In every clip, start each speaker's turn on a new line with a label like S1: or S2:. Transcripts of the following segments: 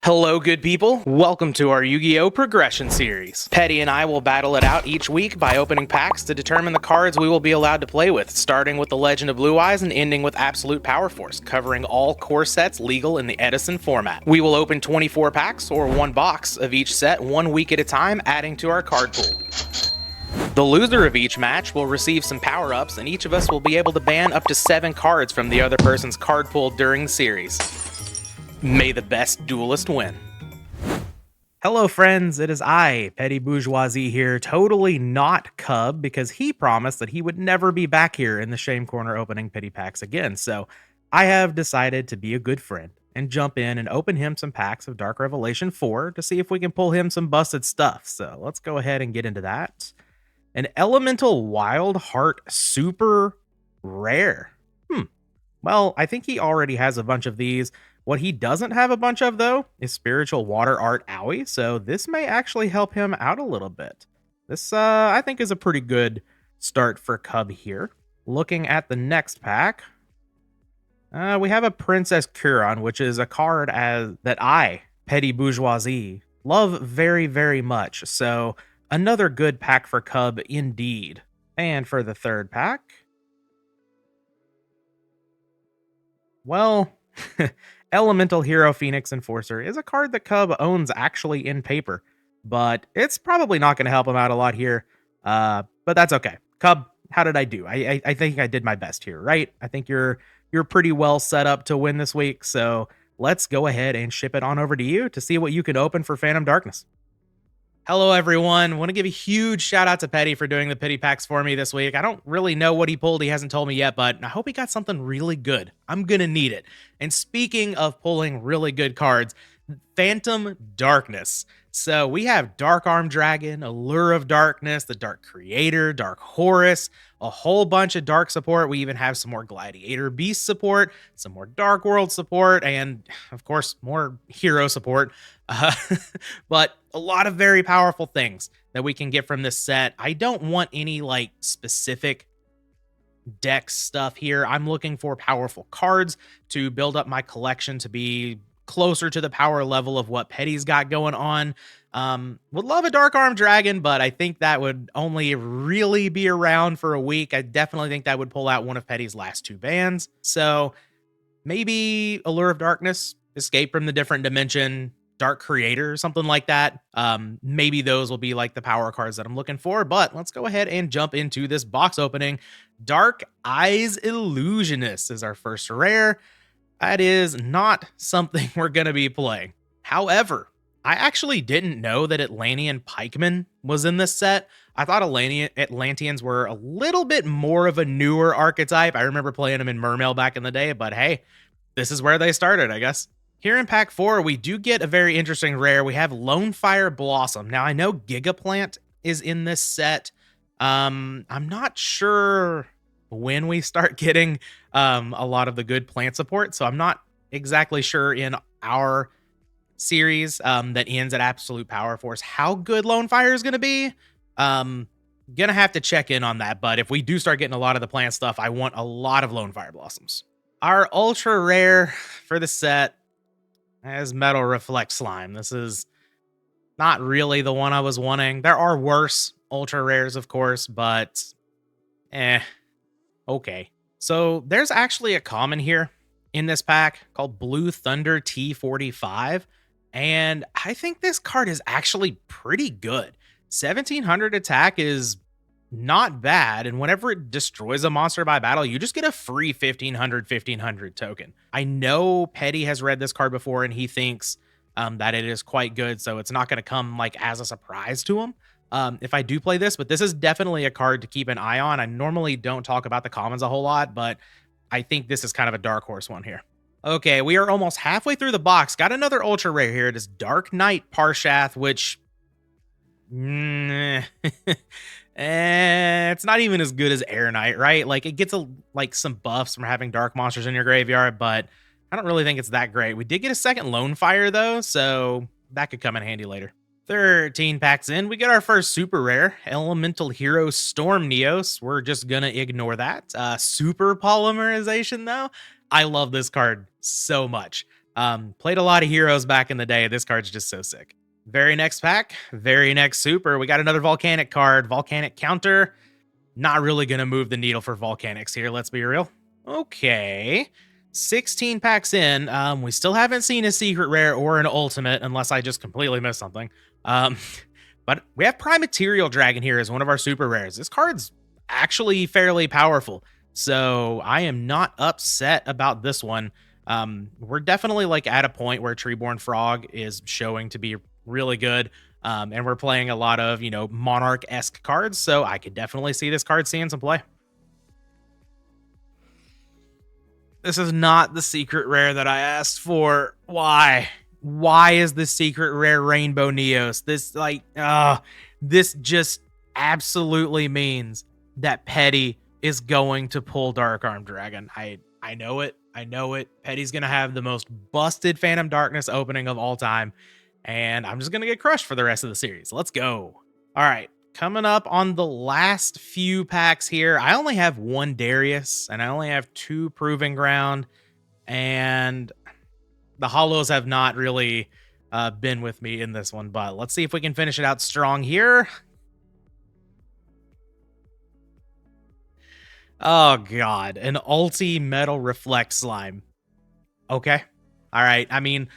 S1: Hello, good people. Welcome to our Yu-Gi-Oh! Progression series. Petty and I will battle it out each week by opening packs to determine the cards we will be allowed to play with, starting with the Legend of Blue Eyes and ending with Absolute Power Force, covering all core sets legal in the Edison format. We will open 24 packs, or one box, of each set 1 week at a time, adding to our card pool. The loser of each match will receive some power-ups, and each of us will be able to ban up to 7 cards from the other person's card pool during the series. May the best duelist win. Hello friends, it is I, Petty Bourgeoisie here, totally not Kuhb, because he promised that he would never be back here in the Shame Corner opening pity packs again, so I have decided to be a good friend and jump in and open him some packs of Dark Revelation 4 to see if we can pull him some busted stuff, so let's go ahead and get into that. An Elemental Wild Heart Super Rare. Well, I think he already has a bunch of these. What he doesn't have a bunch of, though, is Spiritual Water Art Owie, so this may actually help him out a little bit. This, I think, is a pretty good start for Kuhb here. Looking at the next pack, we have a Princess Curon, which is a card that I, Petty Bourgeoisie, love very, very much, so another good pack for Kuhb indeed. And for the third pack, well, Elemental Hero Phoenix Enforcer is a card that Kuhb owns actually in paper, but it's probably not going to help him out a lot here, but that's okay. Kuhb, how did I do? I think I did my best here, right? I think you're pretty well set up to win this week, so let's go ahead and ship it on over to you to see what you can open for Phantom Darkness. Hello, everyone. Want to give a huge shout out to Petty for doing the pity packs for me this week. I don't really know what he pulled. He hasn't told me yet, but I hope he got something really good. I'm going to need it. And speaking of pulling really good cards, Phantom Darkness. So we have Dark Arm Dragon, Allure of Darkness, the Dark Creator, Dark Horus, a whole bunch of dark support. We even have some more Gladiator Beast support, some more Dark World support, and of course, more hero support. But a lot of very powerful things that we can get from this set. I don't want any like specific deck stuff here. I'm looking for powerful cards to build up my collection to be closer to the power level of what Petty's got going on. Would love a Dark Arm Dragon, but I think that would only really be around for a week. I definitely think that would pull out one of Petty's last 2 bans. So maybe Allure of Darkness, Escape from the Different Dimension, Dark Creator, something like that. Maybe those will be like the power cards that I'm looking for, but let's go ahead and jump into this box opening. Dark Eyes Illusionist is our first rare. That is not something we're going to be playing. However, I actually didn't know that Atlantean Pikeman was in this set. I thought Atlanteans were a little bit more of a newer archetype. I remember playing them in Mermail back in the day, but hey, this is where they started, I guess. Here in pack 4, we do get a very interesting rare. We have Lone Fire Blossom. Now, I know Gigaplant is in this set. I'm not sure when we start getting a lot of the good plant support, so I'm not exactly sure in our series that ends at Absolute Power Force how good Lone Fire is going to be. Gonna have to check in on that, but if we do start getting a lot of the plant stuff, I want a lot of Lone Fire Blossoms. Our ultra rare for the set is Metal Reflect Slime. This is not really the one I was wanting. There are worse ultra rares, of course, but okay. So there's actually a common here in this pack called Blue Thunder T45, and I think this card is actually pretty good. 1700 attack is not bad, and whenever it destroys a monster by battle, you just get a free 1500 token. I know Petty has read this card before, and he thinks that it is quite good, so it's not going to come like as a surprise to him if I do play this, but this is definitely a card to keep an eye on. I normally don't talk about the commons a whole lot, but I think this is kind of a dark horse one here. Okay, we are almost halfway through the box. Got another ultra rare here. It is Dark Knight Parshath, which it's not even as good as Air Knight, right? Like, it gets like some buffs from having dark monsters in your graveyard, but I don't really think it's that great. We did get a second Lone Fire though, so that could come in handy later. 13 packs in, we get our first super rare, Elemental Hero Storm Neos. We're just gonna ignore that. Super Polymerization though. I love this card so much. Played a lot of heroes back in the day. This card's just so sick. Very next pack, very next super. We got another volcanic card. Volcanic counter. Not really going to move the needle for volcanics here, let's be real. Okay. 16 packs in. We still haven't seen a secret rare or an ultimate, unless I just completely missed something. But we have Primaterial Dragon here as one of our super rares. This card's actually fairly powerful, so I am not upset about this one. We're definitely like at a point where Treeborn Frog is showing to be really good. And we're playing a lot of, Monarch-esque cards, so I could definitely see this card seeing some play. This is not the secret rare that I asked for. Why? Why is the secret rare Rainbow Neos? This just absolutely means that Petty is going to pull Dark Arm Dragon. I know it. I know it. Petty's going to have the most busted Phantom Darkness opening of all time. And I'm just going to get crushed for the rest of the series. Let's go. All right. Coming up on the last few packs here, I only have one Darius, and I only have two Proving Ground, and the holos have not really been with me in this one, but let's see if we can finish it out strong here. Oh, God. An ulti metal reflect slime. Okay. All right. I mean,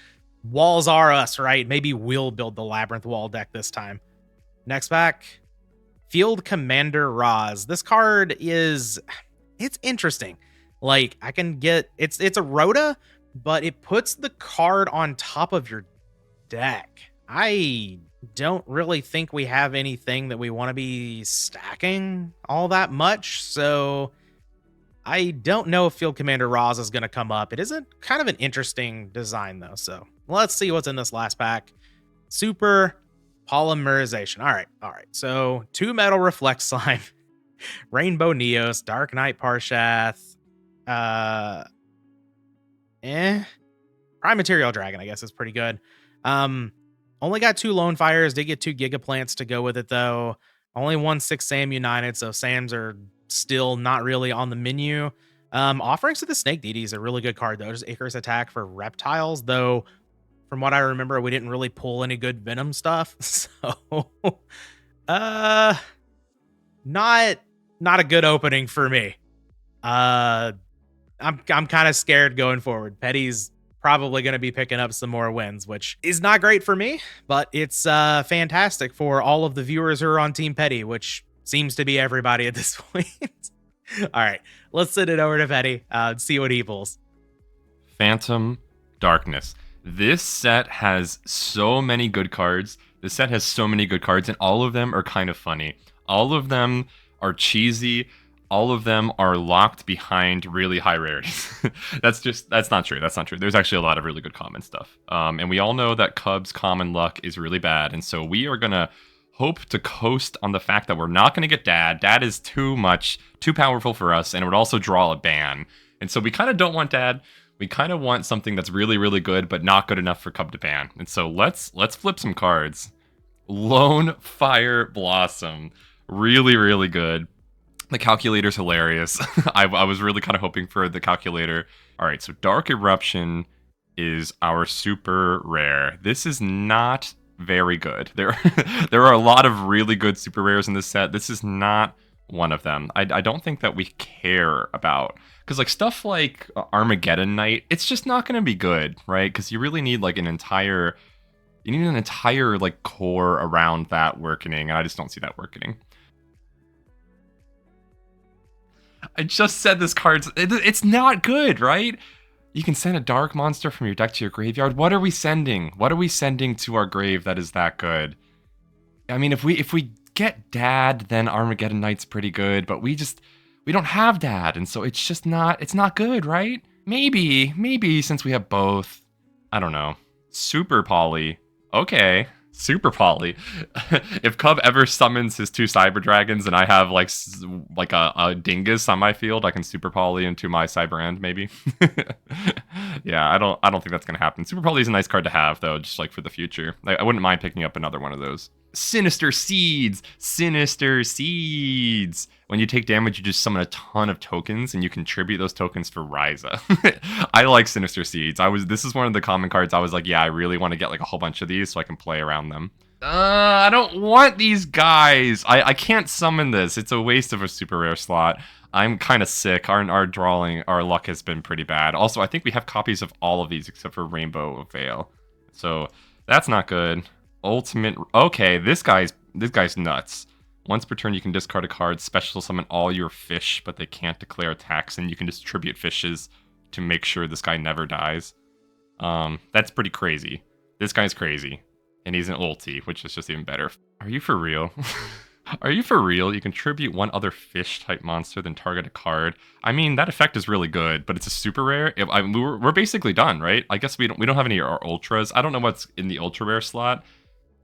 S1: walls are us, right? Maybe we'll build the Labyrinth Wall deck this time. Next pack. Field Commander Roz. This card it's interesting. Like, I can get, it's a Rhoda, but it puts the card on top of your deck. I don't really think we have anything that we want to be stacking all that much, so I don't know if Field Commander Roz is going to come up. It is a kind of an interesting design, though, so let's see what's in this last pack. Super Polymerization. All right. So 2 Metal Reflect Slime, Rainbow Neos, Dark Knight Parshath, Primaterial Dragon, I guess is pretty good. Only got 2 Lone Fires, did get 2 Gigaplants to go with it, though. Only 1 6 Sam United, so Sams are still not really on the menu. Offerings to the Snake Deity is a really good card, though. Just Icarus Attack for reptiles, though. From what I remember, we didn't really pull any good Venom stuff, so not a good opening for me. I'm kind of scared going forward. Petty's probably going to be picking up some more wins, which is not great for me, but it's fantastic for all of the viewers who are on Team Petty, which seems to be everybody at this point. All right, let's send it over to Petty, see what he pulls.
S2: Phantom Darkness. This set has so many good cards. This set has so many good cards, and all of them are kind of funny. All of them are cheesy. All of them are locked behind really high rarities. That's not true. That's not true. There's actually a lot of really good common stuff. And we all know that Kuhb's common luck is really bad. And so we are going to hope to coast on the fact that we're not going to get Dad. Dad is too powerful for us, and it would also draw a ban. And so we kind of don't want Dad. We kind of want something that's really, really good, but not good enough for Kuhb to ban. And so let's flip some cards. Lone Fire Blossom. Really, really good. The calculator's hilarious. I was really kind of hoping for the calculator. All right, so Dark Eruption is our super rare. This is not very good. There are a lot of really good super rares in this set. This is not one of them. I don't think that we care about, because like stuff like Armageddon Knight, it's just not going to be good, right? Because you really need like an entire like core around that working, and I just don't see that working. I just said this card's it's not good, right? You can send a dark monster from your deck to your graveyard. What are we sending? What are we sending to our grave that is that good? I mean, if we get Dad, then Armageddon Knight's pretty good, but we don't have Dad, and so it's not good, right? Maybe since we have both. I don't know. Super Poly. Okay. Super Poly. If Kuhb ever summons his 2 Cyber Dragons and I have like a Dingus on my field, I can Super Poly into my Cyber End, maybe. Yeah, I don't think that's gonna happen. Super Poly is a nice card to have, though, just like for the future. I wouldn't mind picking up another one of those. Sinister Seeds! Sinister Seeds! When you take damage, you just summon a ton of tokens, and you contribute those tokens for Ryza. I like Sinister Seeds. This is one of the common cards I was like, yeah, I really want to get like a whole bunch of these so I can play around them. I don't want these guys. I can't summon this. It's a waste of a super rare slot. I'm kind of sick. Our luck has been pretty bad. Also, I think we have copies of all of these except for Rainbow Veil. So that's not good. Ultimate. Okay, this guy's nuts. Once per turn, you can discard a card, special summon all your fish, but they can't declare attacks, and you can distribute fishes to make sure this guy never dies. That's pretty crazy. This guy's crazy. And he's an ulti, which is just even better. Are you for real? Are you for real? You contribute one other fish-type monster, then target a card. I mean, that effect is really good, but it's a super rare. We're basically done, right? I guess we don't have any of our ultras. I don't know what's in the ultra rare slot.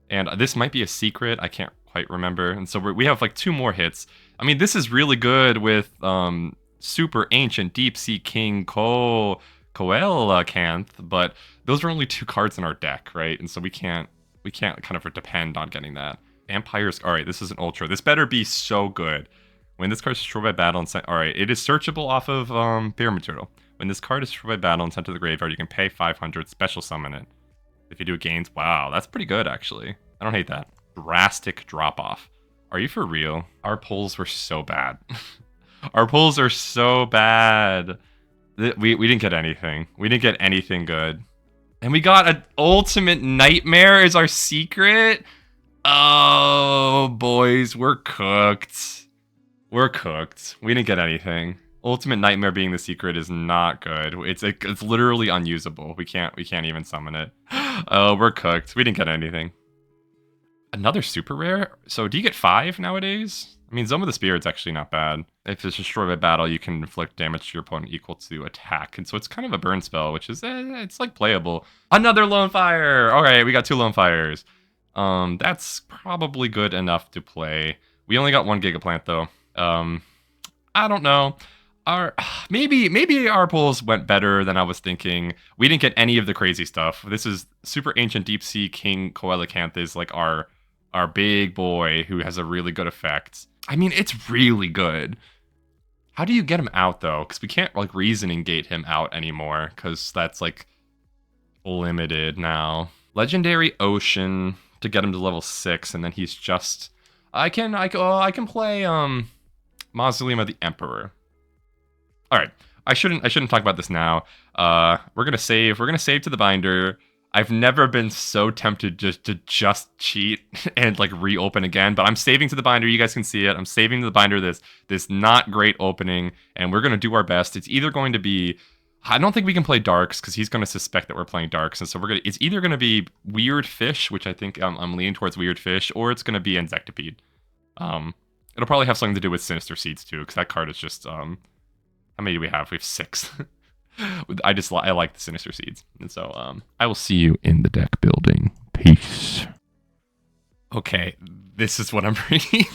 S2: And this might be a secret. I can't quite remember. And so we have like 2 more hits. I mean, this is really good with Super Ancient Deep Sea King Coelacanth, but those are only 2 cards in our deck, right? And so we can't kind of depend on getting that. Vampires. All right, this is an ultra. This better be so good. When this card is destroyed by battle and sent. All right, it is searchable off of Bear Material. When this card is destroyed by battle and sent to the graveyard, you can pay 500, special summon it. If you do it gains, wow, that's pretty good actually. I don't hate that. Drastic drop off. Are you for real? Our pulls were so bad. Our pulls are so bad. We didn't get anything. We didn't get anything good. And we got an Ultimate Nightmare as our secret. Oh, boys, we're cooked. We're cooked. We didn't get anything. Ultimate Nightmare being the secret is not good. It's literally unusable. We can't even summon it. Oh, we're cooked. We didn't get anything. Another super rare? So do you get 5 nowadays? I mean, Zone of the Spirit's actually not bad. If it's destroyed by battle, you can inflict damage to your opponent equal to attack. And so it's kind of a burn spell, which is, it's like playable. Another Lone Fire! Alright, we got 2 Lone Fires. That's probably good enough to play. We only got 1 Gigaplant though. I don't know. Maybe our pulls went better than I was thinking. We didn't get any of the crazy stuff. This is Super Ancient Deep Sea King Coelacanth is like our big boy who has a really good effect. I mean, it's really good. How do you get him out though? Because we can't like reasoning gate him out anymore because that's like limited now. Legendary Ocean to get him to level 6, and then he's just. I can play Mausoleum of the Emperor. All right, I shouldn't talk about this now. We're gonna save to the binder. I've never been so tempted to just cheat and like reopen again, but I'm saving to the binder. You guys can see it. I'm saving to the binder this not great opening, and we're gonna do our best. It's either going to be. I don't think we can play Darks because he's going to suspect that we're playing Darks, and so it's either going to be Weird Fish, which I think I'm leaning towards Weird Fish, or it's going to be Insectipede. It'll probably have something to do with Sinister Seeds too, because that card is just how many do we have? We have 6. I like the Sinister Seeds, and so I will see you in the deck building. Peace. Okay, this is what I'm bringing.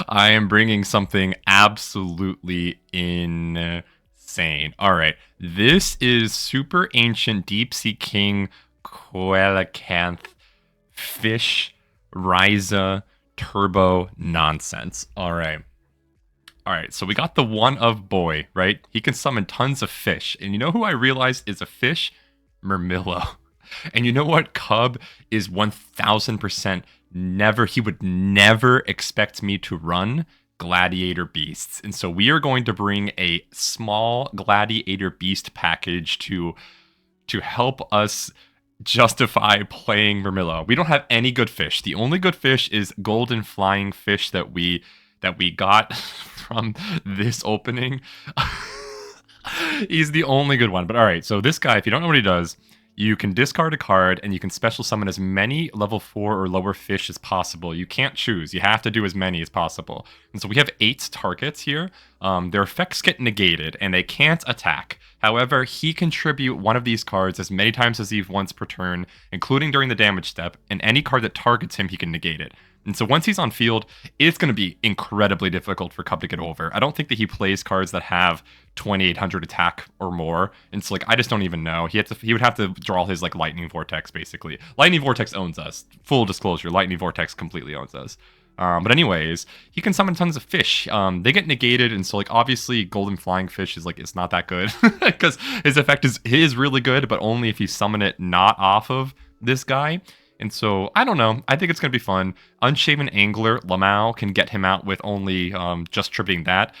S2: I am bringing something absolutely insane. All right, this is Super Ancient Deep Sea King Coelacanth Fish Ryza Turbo Nonsense. All right, so we got the one of boy, right? He can summon tons of fish. And you know who I realized is a fish? Murmillo. And you know what? Kuhb is 1000% he would never expect me to run Gladiator Beasts. And so we are going to bring a small Gladiator Beast package to help us justify playing Murmillo. We don't have any good fish. The only good fish is Golden Flying Fish that we got from this opening. He's the only good one. But all right, so this guy, if you don't know what he does, you can discard a card and you can special summon as many level 4 or lower fish as possible. You can't choose. You have to do as many as possible. And so we have 8 targets here. their effects get negated and they can't attack. However, he can tribute one of these cards as many times as he wants per turn, including during the damage step, and any card that targets him, he can negate it. And so once he's on field, it's going to be incredibly difficult for Cub to get over. I don't think that he plays cards that have 2800 attack or more. And so, like, I just don't even know. He would have to draw his, like, Lightning Vortex, basically. Lightning Vortex owns us. Full disclosure, Lightning Vortex completely owns us. But anyways, he can summon tons of fish. They get negated, and so, like, obviously Golden Flying Fish is, like, it's not that good. Because his effect is really good, but only if you summon it not off of this guy. And so, I don't know. I think it's going to be fun. Unshaven Angler, Lamau, can get him out with only just tributing that.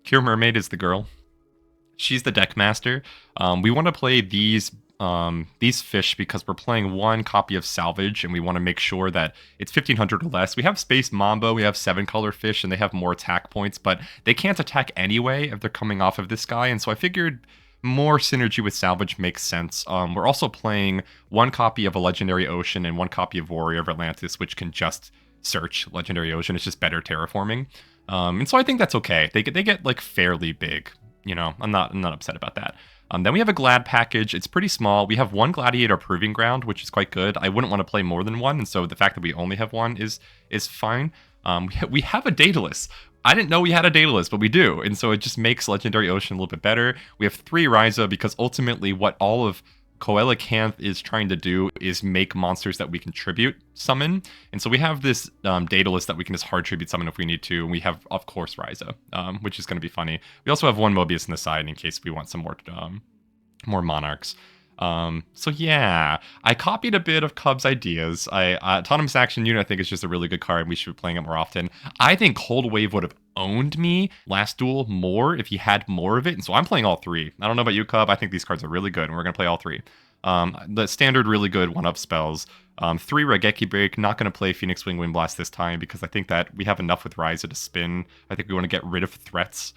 S2: Cure Mermaid is the girl. She's the deck master. We want to play these fish because we're playing one copy of Salvage, and we want to make sure that it's 1500 or less. We have Space Mambo, we have 7-color fish, and they have more attack points, but they can't attack anyway if they're coming off of this guy. And so I figured more synergy with Salvage makes sense. We're also playing one copy of a Legendary Ocean and one copy of Warrior of Atlantis, which can just search Legendary Ocean. It's just better terraforming. And so I think that's okay. They get like fairly big. You know, I'm not upset about that. Then we have a Glad package. It's pretty small. We have one Gladiator Proving Ground, which is quite good. I wouldn't want to play more than one, and so the fact that we only have one is fine. We have a Daedalus. I didn't know we had a Daedalus, but we do, and so it just makes Legendary Ocean a little bit better. We have 3 Ryza because ultimately what all of Coelacanth is trying to do is make monsters that we can tribute summon. And so we have this Daedalus that we can just hard tribute summon if we need to. And we have, of course, Ryza, which is going to be funny. We also have one Mobius on the side in case we want some more Monarchs. So yeah, I copied a bit of Cub's ideas. Autonomous Action Unit I think is just a really good card. We should be playing it more often. I think Cold Wave would have owned me last duel more if he had more of it, and so I'm playing all 3. I don't know about you, Cub. I think these cards are really good, and we're going to play all 3. The standard really good 1-up spells. 3 Raigeki Break, not going to play Phoenix Wing Wind Blast this time because I think that we have enough with Ryza to spin. I think we want to get rid of threats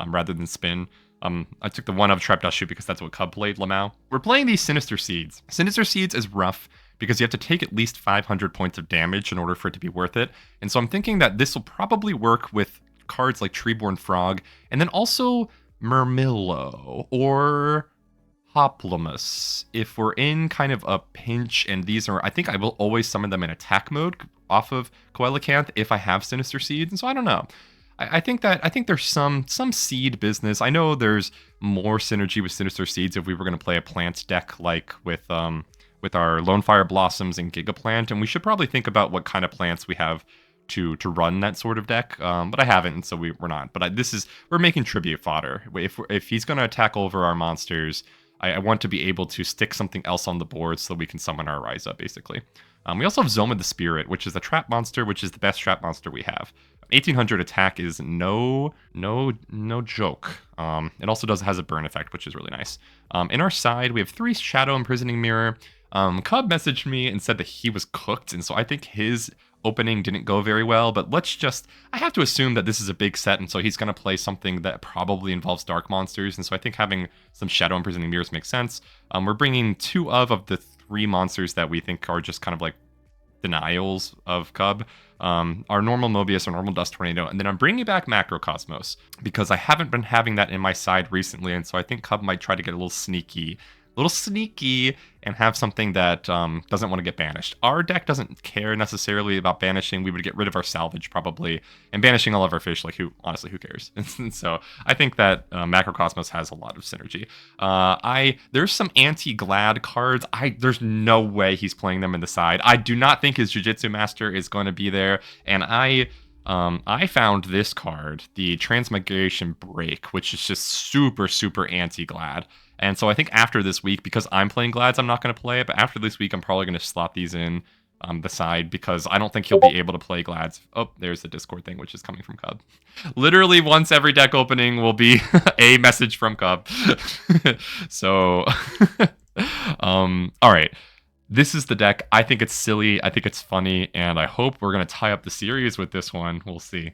S2: rather than spin. I took the 1-up Trap Dust Shoot because that's what Cub played, Lamau. We're playing these Sinister Seeds. Sinister Seeds is rough because you have to take at least 500 points of damage in order for it to be worth it. And so I'm thinking that this will probably work with cards like Treeborn Frog, and then also Murmillo or Hoplamus. If we're in kind of a pinch, and these are, I think I will always summon them in attack mode off of Coelacanth if I have Sinister Seeds, and so I don't know. I think there's some seed business. I know there's more synergy with Sinister Seeds if we were going to play a plant deck like with our Lone Fire Blossoms and Gigaplant, and we should probably think about what kind of plants we have to run that sort of deck. But I haven't, and so we're not. But we're making tribute fodder. If he's going to attack over our monsters, I want to be able to stick something else on the board so we can summon our Rise Up, basically. We also have Zoma the Spirit, which is a trap monster, which is the best trap monster we have. 1800 attack is no joke. It also has a burn effect, which is really nice. In our side, we have 3 Shadow Imprisoning Mirror. Cub messaged me and said that he was cooked, and so I think his opening didn't go very well, but I have to assume that this is a big set, and so he's going to play something that probably involves dark monsters, and so I think having some Shadow Imprisoning Mirrors makes sense. We're bringing 2 of the 3 monsters that we think are just kind of like denials of Cub. Our normal Mobius, our normal Dust Tornado, and then I'm bringing back Macrocosmos because I haven't been having that in my side recently, and so I think Cub might try to get a little sneaky and have something that doesn't want to get banished. Our deck doesn't care necessarily about banishing. We would get rid of our Salvage probably, and banishing all of our fish, like who cares? And so I think that Macrocosmos has a lot of synergy. There's some anti-Glad cards. There's no way he's playing them in the side. I do not think his Jiu-Jitsu Master is going to be there, and I found this card, the Transmigration Break, which is just super, super anti-Glad. And so I think after this week, because I'm playing Glads, I'm not going to play it. But after this week, I'm probably going to slot these in the side because I don't think he'll be able to play Glads. Oh, there's the Discord thing, which is coming from Cub. Literally once every deck opening will be a message from Cub. So, all right. This is the deck. I think it's silly. I think it's funny. And I hope we're going to tie up the series with this one. We'll see.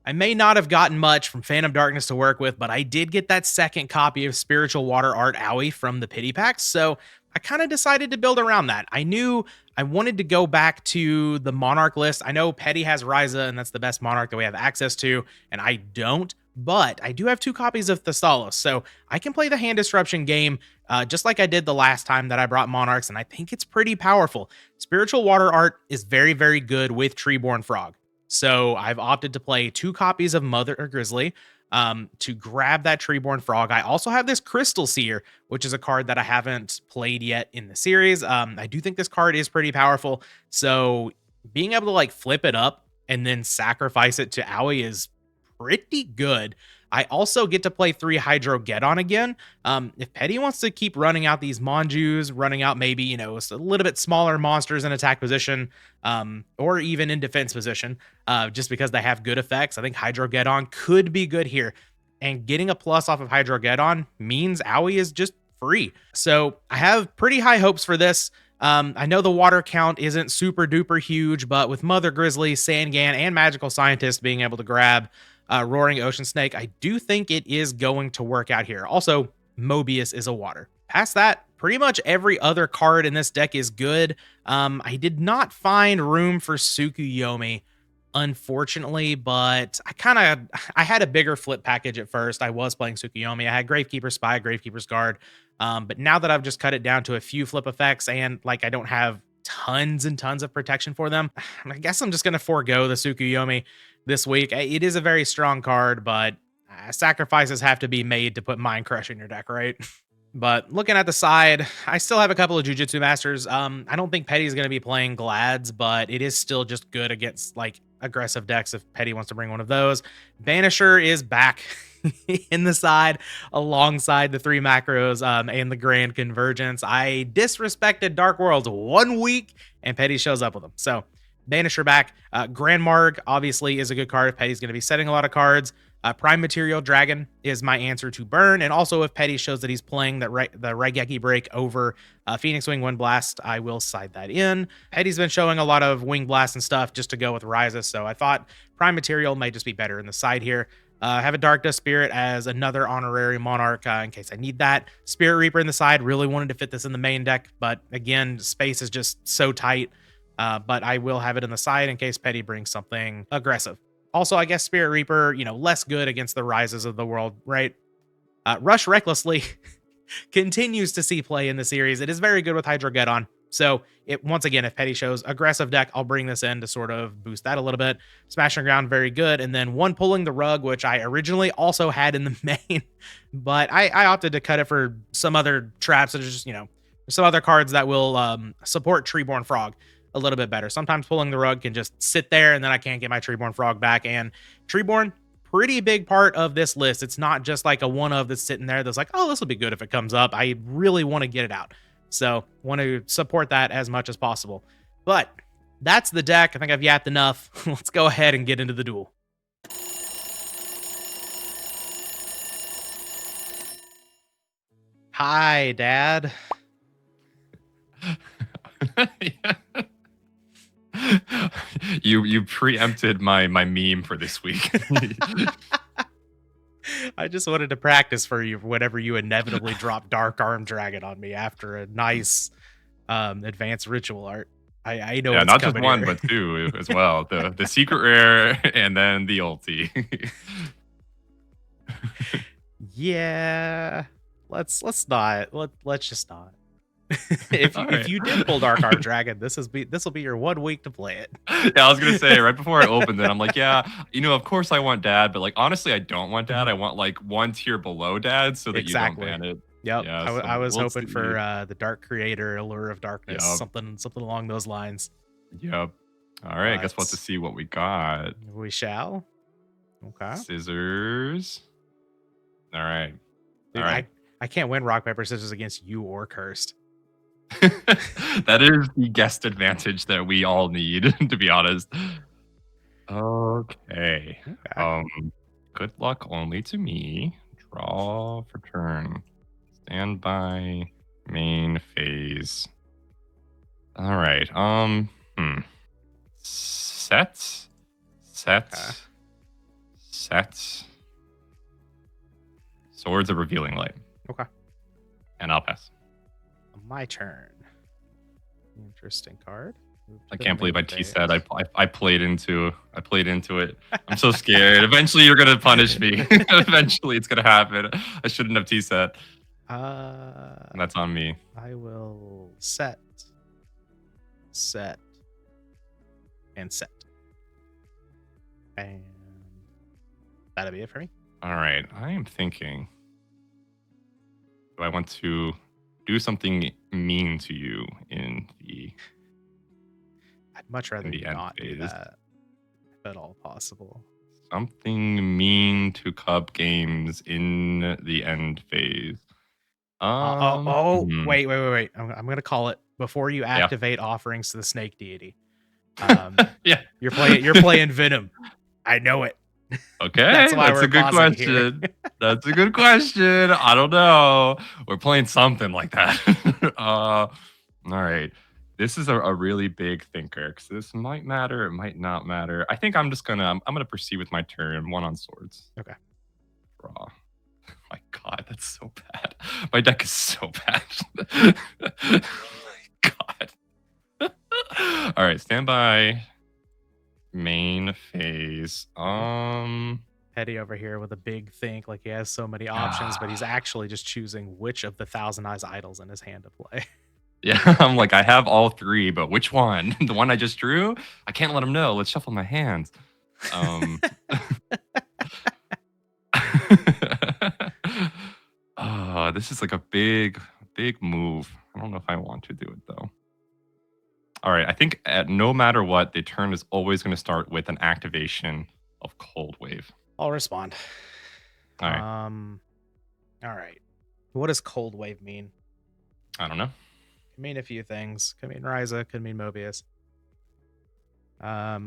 S1: I may not have gotten much from Phantom Darkness to work with, but I did get that second copy of Spiritual Water Art Owie from the Pity Packs, so I kind of decided to build around that. I knew I wanted to go back to the Monarch list. I know Petty has Ryza, and that's the best Monarch that we have access to, and I don't. But I do have 2 copies of Thessalos, so I can play the hand disruption game just like I did the last time that I brought Monarchs, and I think it's pretty powerful. Spiritual Water Art is very, very good with Treeborn Frog. So I've opted to play 2 copies of Mother or Grizzly to grab that Treeborn Frog. I also have this Crystal Seer, which is a card that I haven't played yet in the series. I do think this card is pretty powerful. So being able to like flip it up and then sacrifice it to Owie is pretty good. I also get to play 3 Hydrogeddon again. If Petty wants to keep running out these Monjus, running out maybe, you know, a little bit smaller monsters in attack position, or even in defense position, just because they have good effects, I think Hydrogeddon could be good here. And getting a plus off of Hydrogeddon means Owie is just free. So I have pretty high hopes for this. I know the water count isn't super duper huge, but with Mother Grizzly, Sangan, and Magical Scientist being able to grab Roaring Ocean Snake, I do think it is going to work out here. Also, Mobius is a water. Past that, pretty much every other card in this deck is good. I did not find room for Tsukuyomi, unfortunately, but I had a bigger flip package at first. I was playing Tsukuyomi. I had Gravekeeper Spy, Gravekeeper's Guard, but now that I've just cut it down to a few flip effects and like I don't have tons and tons of protection for them, I guess I'm just going to forego the Tsukuyomi this week. It is a very strong card, but sacrifices have to be made to put Mind Crush in your deck, right? But looking at the side, I still have a couple of Jujutsu Masters. I don't think Petty's going to be playing Glads, but it is still just good against like aggressive decks if Petty wants to bring one of those. Banisher is back in the side alongside the 3 macros and the Grand Convergence. I disrespected Dark Worlds 1 week and Petty shows up with them. So Banisher back. Grand Marg obviously is a good card if Petty's going to be setting a lot of cards. Prime Material Dragon is my answer to burn. And also if Petty shows that he's playing the Raigeki break over Phoenix Wing Wind Blast, I will side that in. Petty's been showing a lot of Wing Blast and stuff just to go with Ryza, so I thought Prime Material might just be better in the side here. Have a Dark Dust Spirit as another honorary Monarch in case I need that. Spirit Reaper in the side. Really wanted to fit this in the main deck, but again, space is just so tight. But I will have it in the side in case Petty brings something aggressive. Also, I guess Spirit Reaper, you know, less good against the Rises of the world, right? Rush Recklessly continues to see play in the series. It is very good with Hydrogeddon. So, once again, if Petty shows aggressive deck, I'll bring this in to sort of boost that a little bit. Smashing Ground, very good. And then 1 Pulling the Rug, which I originally also had in the main, but I opted to cut it for some other traps that are just, you know, some other cards that will support Treeborn Frog a little bit better. Sometimes Pulling the Rug can just sit there and then I can't get my Treeborn Frog back. And Treeborn, pretty big part of this list. It's not just like a one of that's sitting there that's like, oh, this will be good if it comes up. I really want to get it out. So want to support that as much as possible. But that's the deck. I think I've yapped enough. Let's go ahead and get into the duel. Hi, Dad.
S2: You preempted my meme for this week.
S1: I just wanted to practice for you whenever you inevitably drop Dark Arm Dragon on me after a nice advanced ritual art. I know.
S2: Yeah,
S1: it's
S2: not just
S1: coming
S2: one,
S1: here.
S2: but 2 as well. The secret rare and then the ulti.
S1: Yeah, let's just not. If you did pull Dark Arm Dragon, this will be your 1 week to play it.
S2: Yeah, I was gonna say right before I opened it, I'm like, yeah, you know, of course I want Dad, but like honestly, I don't want Dad. I want like 1 tier below Dad so that
S1: Exactly.
S2: you don't ban it.
S1: Yep.
S2: Yeah,
S1: I was
S2: we'll
S1: hoping
S2: see.
S1: for the Dark Creator, Allure of Darkness,
S2: Yep.
S1: something along those lines.
S2: Yep. All right, I guess we'll have to see what we got.
S1: We shall. Okay.
S2: Scissors. All right.
S1: Dude,
S2: All right.
S1: I can't win Rock Paper Scissors against you or Cursed.
S2: That is the guest advantage that we all need, to be honest. Okay. Good luck only to me. Draw for turn. Stand by main phase. All right. Set. Swords of Revealing Light.
S1: Okay.
S2: And I'll pass.
S1: my turn. Interesting card. Move to
S2: I
S1: the
S2: can't believe
S1: main
S2: I T
S1: phase.
S2: said I played into it. I'm so scared. Eventually you're gonna punish me. Eventually it's gonna happen. I shouldn't have T set. That's on me.
S1: I will set, and set. And that'll be it for me.
S2: All right. I am thinking. Do I want to do something mean to you in the
S1: I'd much rather
S2: the end
S1: not do
S2: phase?
S1: that, if at all possible.
S2: Something mean to Cub games in the end phase. Hmm.
S1: Wait. I'm gonna call it before you
S2: Yeah.
S1: activate offerings to the snake deity.
S2: Yeah.
S1: You're playing Venom. I know it.
S2: Okay,
S1: That's why
S2: that's
S1: we're
S2: a good
S1: pausing here.
S2: question. That's a good question. I don't know. We're playing something like that. All right. This is a really big thinker because this might matter. It might not matter. I think I'm gonna proceed with my turn. One on swords.
S1: Okay.
S2: Draw. My God, that's so bad. My deck is so bad. My God. All right, stand by. Main phase.
S1: Petty over here with a big think, like he has so many options, but he's actually just choosing which of the Thousand Eyes idols in his hand to play.
S2: Yeah, I'm like, I have all three, but which one? The one I just drew? I can't let him know. Let's shuffle my hands. Oh, this is like a big move. I don't know if I want to do it though. All right, I think no matter what, the turn is always going to start with an activation of Cold Wave.
S1: I'll respond.
S2: All right.
S1: All right. What does Cold Wave mean?
S2: I don't know.
S1: Could mean a few things. Could mean Ryza. Could mean Mobius. I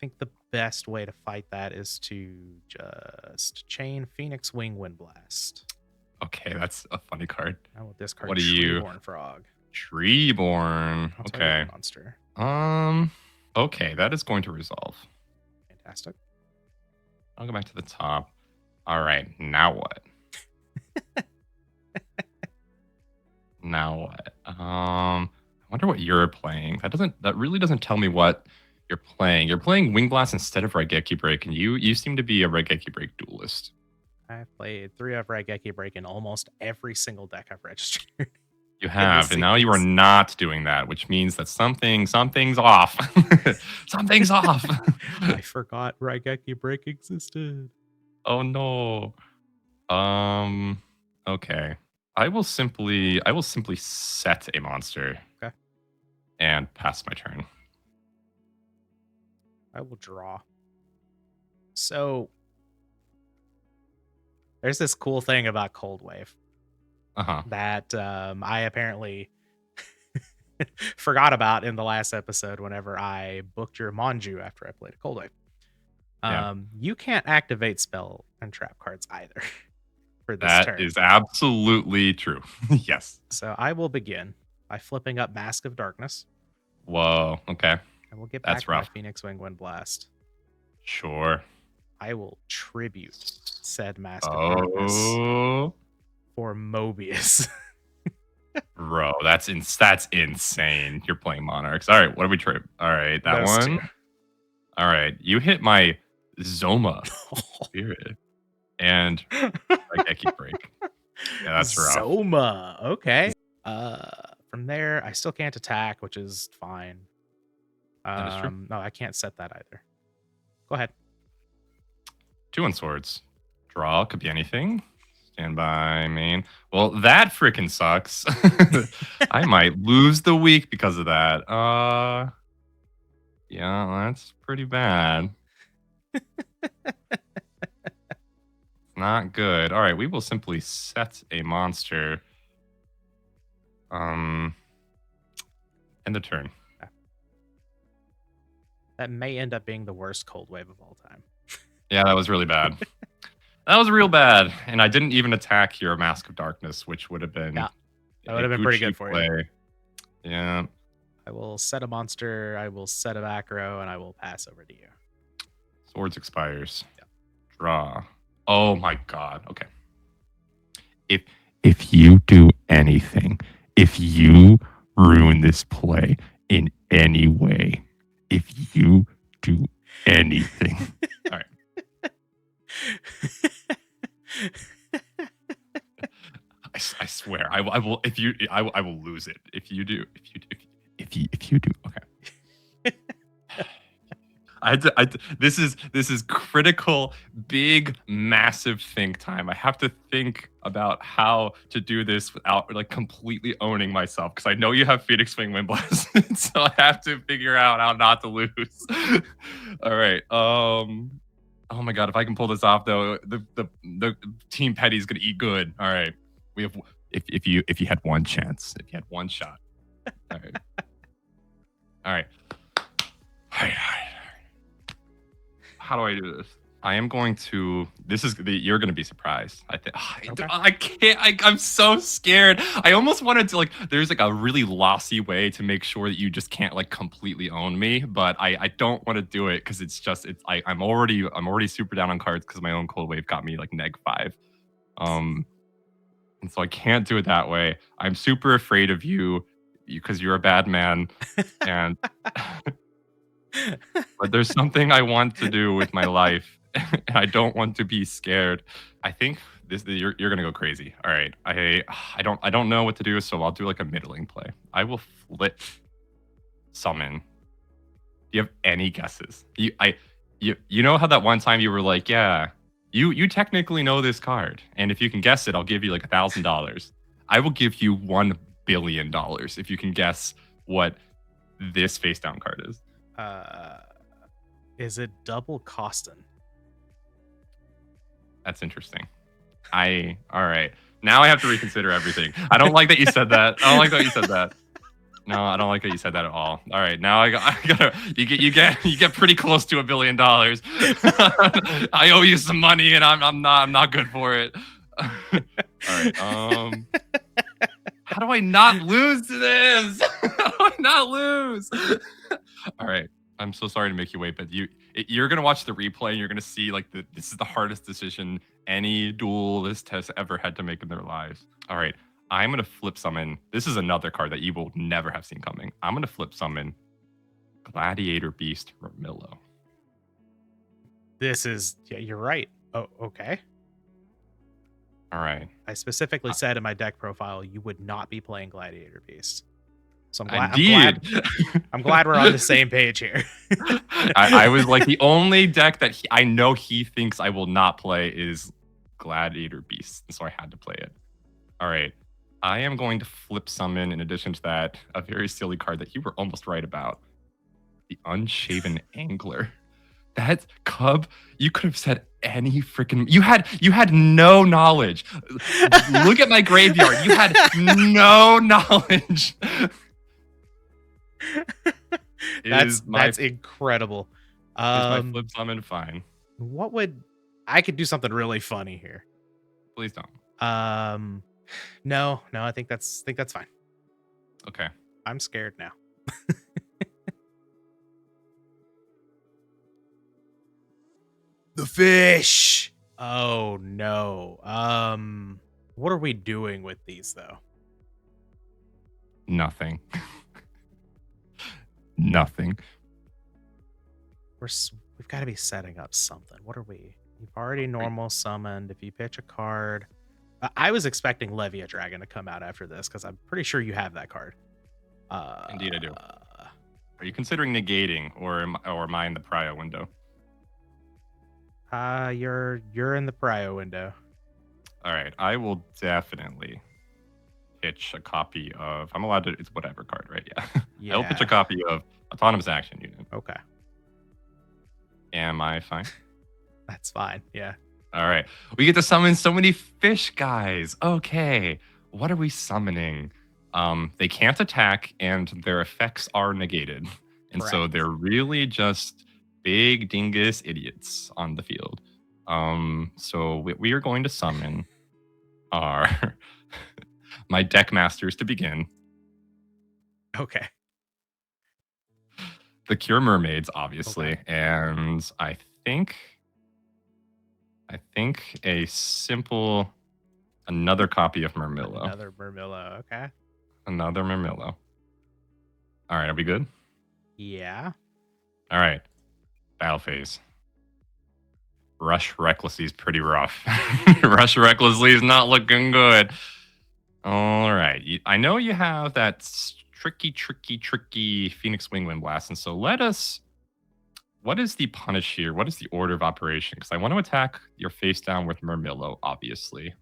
S1: think the best way to fight that is to just chain Phoenix Wing Wind Blast.
S2: Okay, that's a funny card.
S1: I will discard
S2: What are you?
S1: Treeborn Frog.
S2: Treeborn.
S1: I'll
S2: Okay.
S1: Monster.
S2: Okay, that is going to resolve.
S1: Fantastic.
S2: I'll go back to the top. All right, now what? Now what? I wonder what you're playing. That really doesn't tell me what you're playing. You're playing Wing Blast instead of Raigeki Break, and you seem to be a Raigeki Break duelist.
S1: I've played 3 of Raigeki Break in almost every single deck I've registered.
S2: You have, and now you are not doing that, which means that something's off. Something's off.
S1: I forgot Raigeki Break existed.
S2: Oh no. Okay. I will simply set a monster.
S1: Okay.
S2: And pass my turn.
S1: I will draw. So there's this cool thing about Cold Wave. That I apparently forgot about in the last episode whenever I booked your Manju after I played a Cold Wave. You can't activate spell and trap cards either for this turn.
S2: That is absolutely true. Yes.
S1: So I will begin by flipping up Mask of Darkness.
S2: Whoa, okay.
S1: I will get back
S2: That's rough.
S1: my Phoenix Wing Wind Blast.
S2: Sure.
S1: I will tribute said Mask of Darkness for Mobius.
S2: Bro, that's insane. You're playing Monarchs. All right, what do we trade? All right, that
S1: Those
S2: one.
S1: two.
S2: All right, you hit my Zoma Spirit and Raigeki Break. Yeah, that's rough.
S1: Zoma. Okay. From there, I still can't attack, which is fine.
S2: That is true.
S1: No, I can't set that either. Go ahead.
S2: 2 on swords. Draw could be anything. Stand by main. Well, that freaking sucks. I might lose the week because of that. Yeah, that's pretty bad. Not good. All right, we will simply set a monster. End the turn.
S1: That may end up being the worst Cold Wave of all time.
S2: Yeah, that was really bad. That was real bad. And I didn't even attack your Mask of Darkness, which would have been
S1: that would have been pretty good for you.
S2: Yeah.
S1: I will set a monster, I will set a macro, and I will pass over to you.
S2: Swords expires. Yeah. Draw. Oh my god. Okay. if you do anything, if you ruin this play in any way, if you do anything. All right. I swear, I will. If you, I will lose it. If you do, if you do. Okay. This is critical, big, massive think time. I have to think about how to do this without like completely owning myself because I know you have Phoenix Wing Wind Blast, so I have to figure out how not to lose. All right. Oh my god, if I can pull this off though, the Team Petty's gonna eat good. All right. We have if you had one chance, if you had one shot. All right. All right. All right. How do I do this? I am going to. You're going to be surprised. I think.
S1: Okay.
S2: I can't. I'm so scared. I almost wanted to like. There's like a really lossy way to make sure that you just can't like completely own me, but I don't want to do it because it's just I'm already super down on cards because my own cold wave got me like -5. And so I can't do it that way. I'm super afraid of you because you're a bad man, and. But there's something I want to do with my life. And I don't want to be scared. I think you're gonna go crazy. All right. I don't know what to do, so I'll do like a middling play. I will flip summon. Do you have any guesses? You know how that one time you were like, yeah, you technically know this card, and if you can guess it, I'll give you like $1,000. I will give you $1 billion if you can guess what this face down card is.
S1: Is it double Costin?
S2: That's interesting. All right. Now I have to reconsider everything. I don't like that you said that. I don't like that you said that. No, I don't like that you said that at all. All right, now I gotta. You get pretty close to $1 billion. I owe you some money, and I'm not good for it. All right. How do I not lose to this? How do I not lose? All right. I'm so sorry to make you wait, but you're gonna watch the replay and you're gonna see like this is the hardest decision any duelist has ever had to make in their lives. All right, I'm gonna flip summon. This is another card that you will never have seen coming. I'm gonna flip summon Gladiator Beast Ramillo.
S1: This is you're right. Oh, okay.
S2: All right.
S1: I specifically said in my deck profile you would not be playing Gladiator Beast. So I'm glad we're on the same page here.
S2: I was like, the only deck that I know he thinks I will not play is Gladiator Beast, so I had to play it. All right, I am going to flip summon, in addition to that, a very silly card that you were almost right about, the Unshaven Angler. That Kuhb, you could have said any freaking. You had no knowledge. Look at my graveyard. You had no knowledge.
S1: That's incredible.
S2: Is my flip summon fine?
S1: What would I could do something really funny here?
S2: Please don't.
S1: No, I think that's fine.
S2: Okay.
S1: I'm scared now. The fish. Oh no. What are we doing with these though?
S2: Nothing. Nothing.
S1: We've got to be setting up something. What are we? You've already normal summoned. If you pitch a card, I was expecting Levia Dragon to come out after this because I'm pretty sure you have that card.
S2: Indeed, I do. Are you considering negating, or am I in the prio window?
S1: You're in the prio window.
S2: All right, I will definitely pitch a copy of. I'm allowed to. It's whatever card, right? Yeah. I'll pitch a copy of Autonomous Action Unit.
S1: Okay.
S2: Am I fine?
S1: That's fine. Yeah.
S2: All right. We get to summon so many fish guys. Okay. What are we summoning? They can't attack and their effects are negated. And
S1: Correct.
S2: So they're really just big dingus idiots on the field. So we are going to summon our my deck masters to begin.
S1: Okay.
S2: The Cure Mermaids, obviously,
S1: Okay.
S2: and I think a simple Another copy of Murmillo.
S1: Another Murmillo. Okay.
S2: Another Murmillo. All right, are we good?
S1: Yeah.
S2: All right. Battle phase. Rush Recklessly is pretty rough. Rush Recklessly is not looking good. All right. I know you have that tricky Phoenix Wing Blast. And so let us... What is the punish here? What is the order of operation? Because I want to attack your face down with Murmillo, obviously.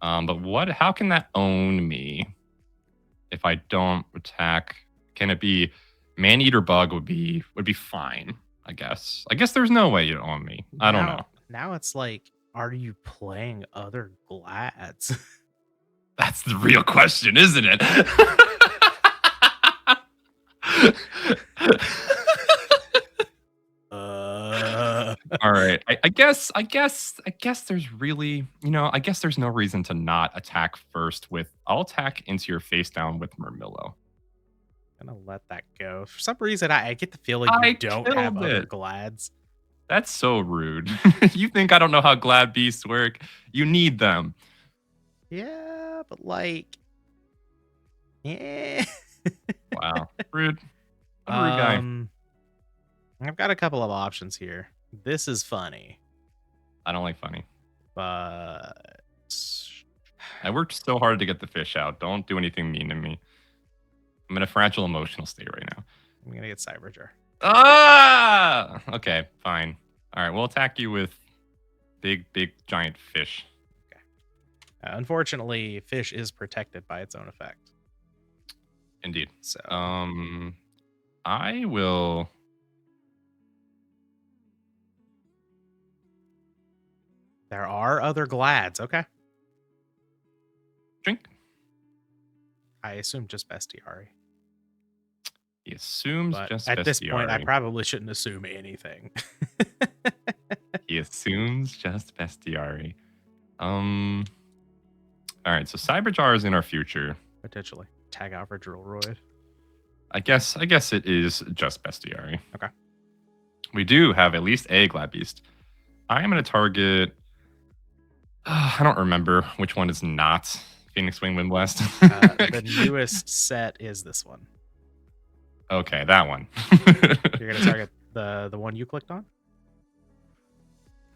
S2: But how can that own me if I don't attack? Can it be Man-Eater Bug would be fine, I guess. I guess there's no way you'd own me. I don't know.
S1: Now it's like, are you playing other Glads?
S2: That's the real question, isn't it? All right. I guess there's really, I guess there's no reason to not attack first with, I'll attack into your face down with Murmillo.
S1: Gonna let that go. For some reason, I get the feeling you don't have other Glads.
S2: That's so rude. You think I don't know how Glad Beasts work? You need them.
S1: Yeah, but like... Yeah.
S2: Wow. Rude. What a rude guy.
S1: I've got a couple of options here. This is funny.
S2: I don't like funny.
S1: But...
S2: I worked so hard to get the fish out. Don't do anything mean to me. I'm in a fragile emotional state right now.
S1: I'm going to get Cyberjar.
S2: Ah! Okay, fine. All right, we'll attack you with big, giant fish.
S1: Okay. Unfortunately, fish is protected by its own effect.
S2: Indeed.
S1: So,
S2: I will...
S1: There are other Glads, okay?
S2: Drink.
S1: I assume just Bestiari.
S2: He assumes
S1: but
S2: just
S1: at
S2: Bestiari.
S1: this point, I probably shouldn't assume anything.
S2: He assumes just Bestiari. All right, so Cyberjar is in our future.
S1: Potentially. Tag out for Drillroid.
S2: I guess it is just Bestiari.
S1: Okay.
S2: We do have at least a Glad Beast. I am going to target... I don't remember which one is not Phoenix Wing Wind Blast.
S1: The newest set is this one.
S2: Okay, that one.
S1: You're going to target the one you clicked on?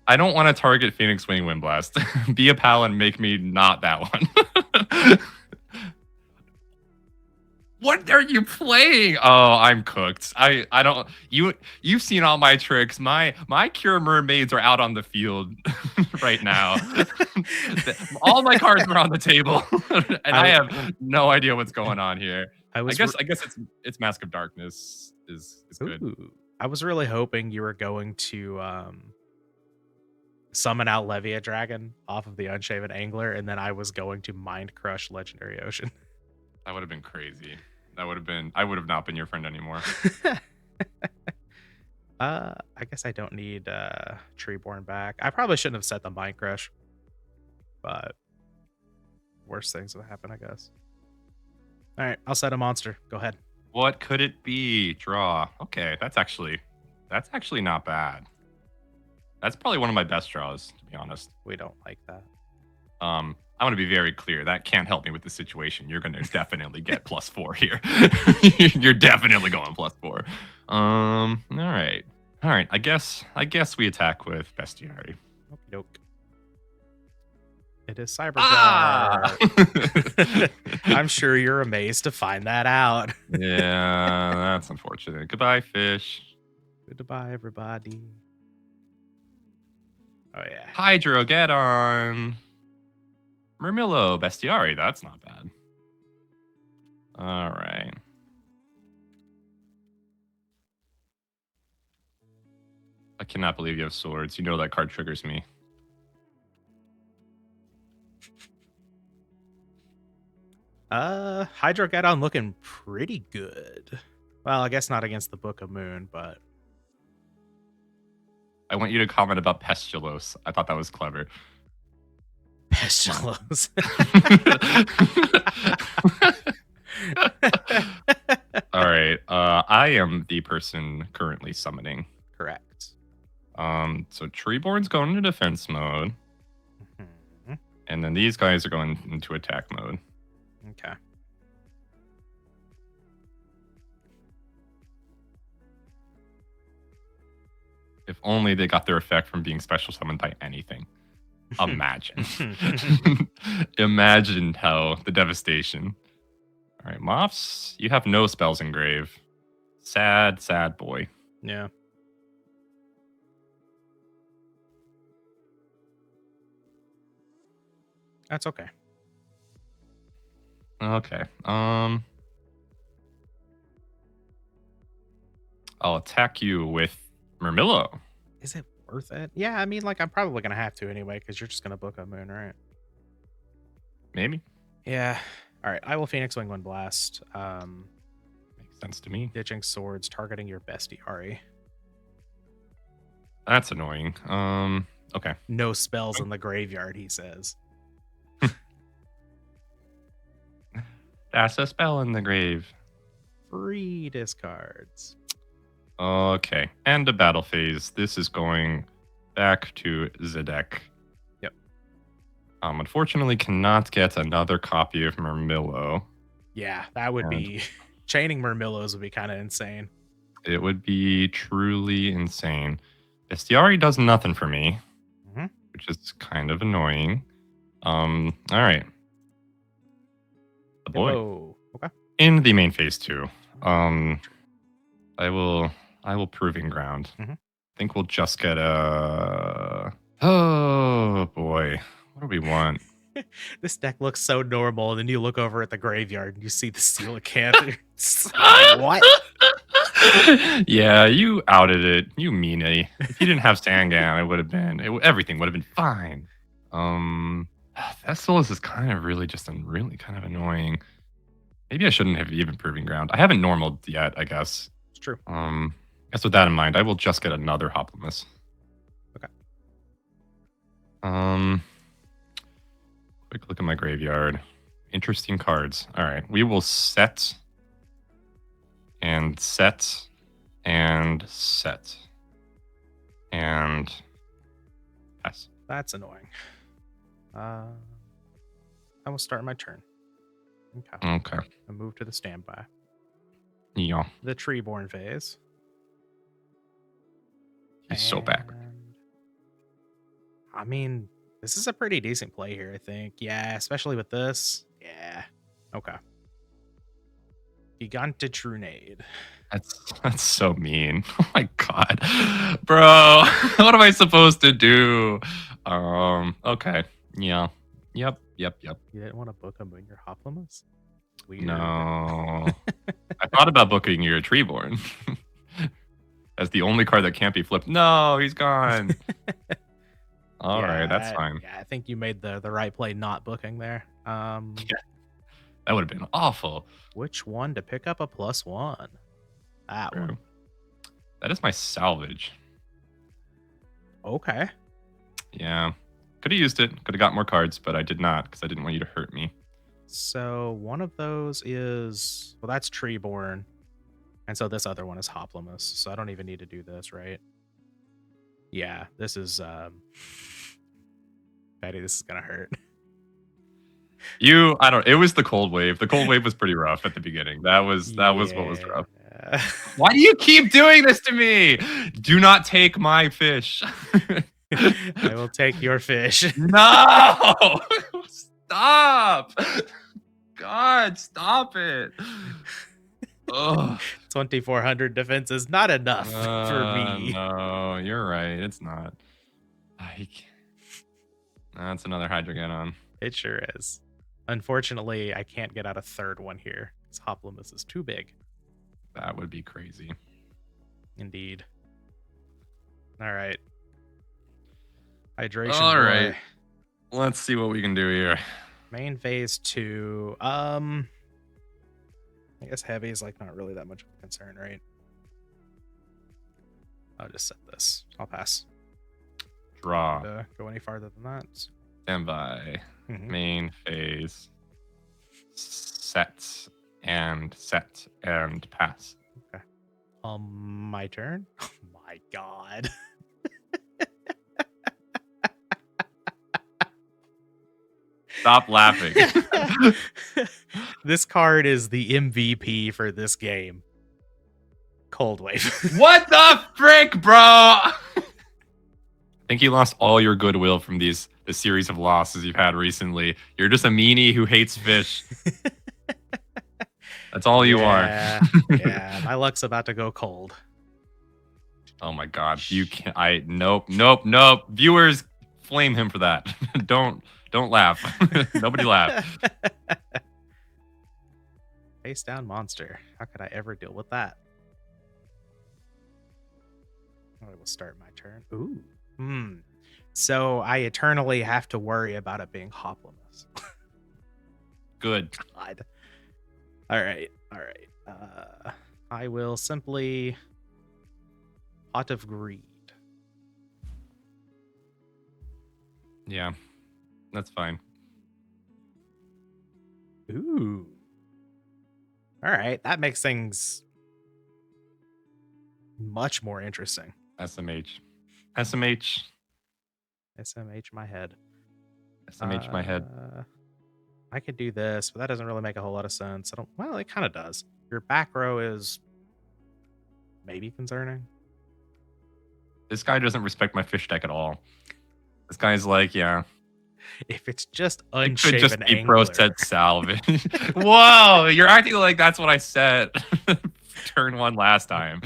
S2: I don't want to target Phoenix Wing Wind Blast. Be a pal and make me not that one. What are you playing? Oh, I'm cooked. I don't... You've seen all my tricks. My Cure Mermaids are out on the field right now. All my cards are on the table. And I have no idea what's going on here. I guess it's Mask of Darkness is good.
S1: Ooh, I was really hoping you were going to summon out Levia Dragon off of the Unshaven Angler, and then I was going to Mind Crush Legendary Ocean.
S2: That would have been crazy. I would have not been your friend anymore.
S1: I guess I don't need Treeborn back. I probably shouldn't have set the Mind Crush, but worst things would happen, I guess. All right, I'll set a monster. Go ahead.
S2: What could it be? Draw. Okay, that's actually not bad. That's probably one of my best draws, to be honest.
S1: We don't like that.
S2: I want to be very clear. That can't help me with the situation. You're going to definitely get +4 here. You're definitely going +4. All right. I guess we attack with Bestiari.
S1: Okie doke. It is Cyberjar.
S2: Ah!
S1: I'm sure you're amazed to find that out.
S2: Yeah, that's unfortunate. Goodbye, fish.
S1: Goodbye, everybody. Oh, yeah.
S2: Hydrogeddon. Murmillo, Bestiari. That's not bad. All right. I cannot believe you have swords. You know that card triggers me.
S1: Hydrogeddon looking pretty good. Well, I guess not against the Book of Moon, but...
S2: I want you to comment about Pestulos. I thought that was clever.
S1: Pestulos.
S2: All right. I am the person currently summoning.
S1: Correct.
S2: So Treeborn's going into defense mode.
S1: Mm-hmm.
S2: And then these guys are going into attack mode.
S1: Okay.
S2: If only they got their effect from being special summoned by anything. Imagine. Imagine how the devastation. All right, Moths, you have no spells in grave. Sad, sad boy.
S1: Yeah. That's okay.
S2: Okay. I'll attack you with Murmillo.
S1: Is it worth it? Yeah, I mean, like, I'm probably gonna have to anyway, because you're just gonna book a moon, right?
S2: Maybe.
S1: Yeah. All right. I will Phoenix Wing Wind Blast.
S2: Makes sense to me.
S1: Ditching swords, targeting your bestiary.
S2: That's annoying. Okay.
S1: No spells in the graveyard, he says.
S2: That's a spell in the grave.
S1: 3 discards.
S2: Okay. End of battle phase. This is going back to the deck.
S1: Yep.
S2: Unfortunately, cannot get another copy of Murmillo.
S1: Yeah, that would be... Chaining Murmillos would be kind of insane.
S2: It would be truly insane. Bestiari does nothing for me, which is kind of annoying. All right. The boy.
S1: Oh, okay.
S2: In the main phase 2. I will proving ground. I think we'll just get a... Oh, boy. What do we want?
S1: This deck looks so normal, and then you look over at the graveyard and you see the Coelacanth. What?
S2: Yeah, you outed it. You meanie. If you didn't have Sangan, it would have been... everything would have been fine. Thessalos is kind of really kind of annoying. Maybe I shouldn't have even proving ground. I haven't normaled yet, I guess.
S1: It's true.
S2: I guess with that in mind, I will just get another Hoplimus.
S1: Okay.
S2: Quick look at my graveyard. Interesting cards. All right. We will set and set and set and pass.
S1: That's annoying. I will start my turn.
S2: Okay.
S1: I move to the standby.
S2: Yeah.
S1: The Treeborn phase.
S2: He's so back.
S1: I mean, this is a pretty decent play here, I think. Yeah, especially with this. Yeah. Okay. Gigante Trunade.
S2: That's so mean. Oh my god. Bro, what am I supposed to do? Okay. Yeah. Yep.
S1: You didn't want to book a Moon your Hoplimus? Weird.
S2: No. I thought about booking your Treeborn. As the only card that can't be flipped. No, he's gone. All right, that's fine.
S1: Yeah, I think you made the right play not booking there.
S2: Yeah, that would have been awful.
S1: Which one to pick up a +1? That one.
S2: That is my salvage.
S1: Okay.
S2: Yeah. Could have used it. Could have got more cards, but I did not because I didn't want you to hurt me.
S1: So one of those is... Well, that's Treeborn. And so this other one is Hoplimus. So I don't even need to do this, right? Yeah, this is... Betty, this is going to hurt.
S2: It was the cold wave. The cold wave was pretty rough at the beginning. That was what was rough. Why do you keep doing this to me? Do not take my fish.
S1: I will take your fish.
S2: No! Stop! God, stop it. Ugh.
S1: 2,400 defense is not enough for me.
S2: No, you're right. It's not. That's another Hydrogeddon.
S1: It sure is. Unfortunately, I can't get out a third one here. This Hoplimus is too big.
S2: That would be crazy.
S1: Indeed. All right. Hydration.
S2: All right. Let's see what we can do here.
S1: Main phase 2. I guess heavy is like not really that much of a concern, right? I'll just set this. I'll pass.
S2: Draw.
S1: Go any farther than that.
S2: Standby. Main phase. Set and pass.
S1: Okay. My turn. Oh my god.
S2: Stop laughing.
S1: This card is the MVP for this game. Cold Wave.
S2: What the frick, bro? I think you lost all your goodwill from the series of losses you've had recently. You're just a meanie who hates fish. That's all you are.
S1: Yeah, my luck's about to go cold.
S2: Oh my god, you can't. Nope. Viewers, flame him for that. Don't laugh. Nobody laugh.
S1: Face down monster. How could I ever deal with that? I will start my turn. Ooh. So I eternally have to worry about it being hopless.
S2: Good.
S1: God. All right. I will simply Pot of Greed.
S2: Yeah, that's fine.
S1: Ooh. All right, that makes things much more interesting.
S2: SMH
S1: my head.
S2: SMH my head.
S1: I could do this, but that doesn't really make a whole lot of sense. Well, it kind of does. Your back row is maybe concerning.
S2: This guy doesn't respect my fish deck at all. This guy's like, yeah.
S1: If it's just unshaven
S2: it could just be
S1: angler.
S2: pro set salvage. Whoa, you're acting like that's what I said turn one last time.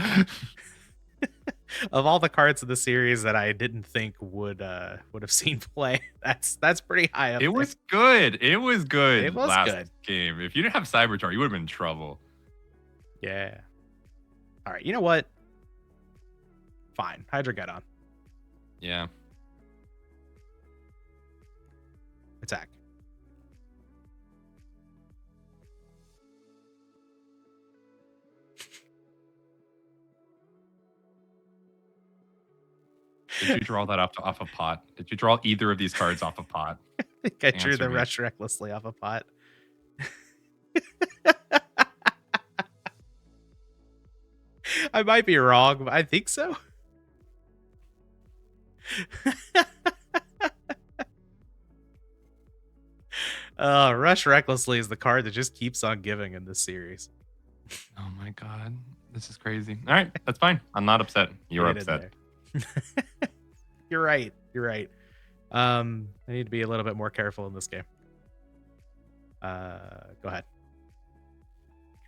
S1: Of all the cards of the series that I didn't think would have seen play, that's pretty high up.
S2: It was good. It was good.
S1: It was
S2: last
S1: good.
S2: game. If you didn't have Cybertar, you would have been in trouble.
S1: Yeah. All right. You know what? Fine. Hydrogeddon.
S2: Yeah.
S1: Attack.
S2: Did you draw that off a pot? Did you draw either of these cards off a pot?
S1: I think I drew
S2: Answer
S1: them
S2: me.
S1: rush recklessly off a pot. I might be wrong, but I think so. Rush recklessly is the card that just keeps on giving in this series.
S2: Oh my god. This is crazy. All right, that's fine. I'm not upset. You're upset.
S1: You're right. I need to be a little bit more careful in this game. Go ahead.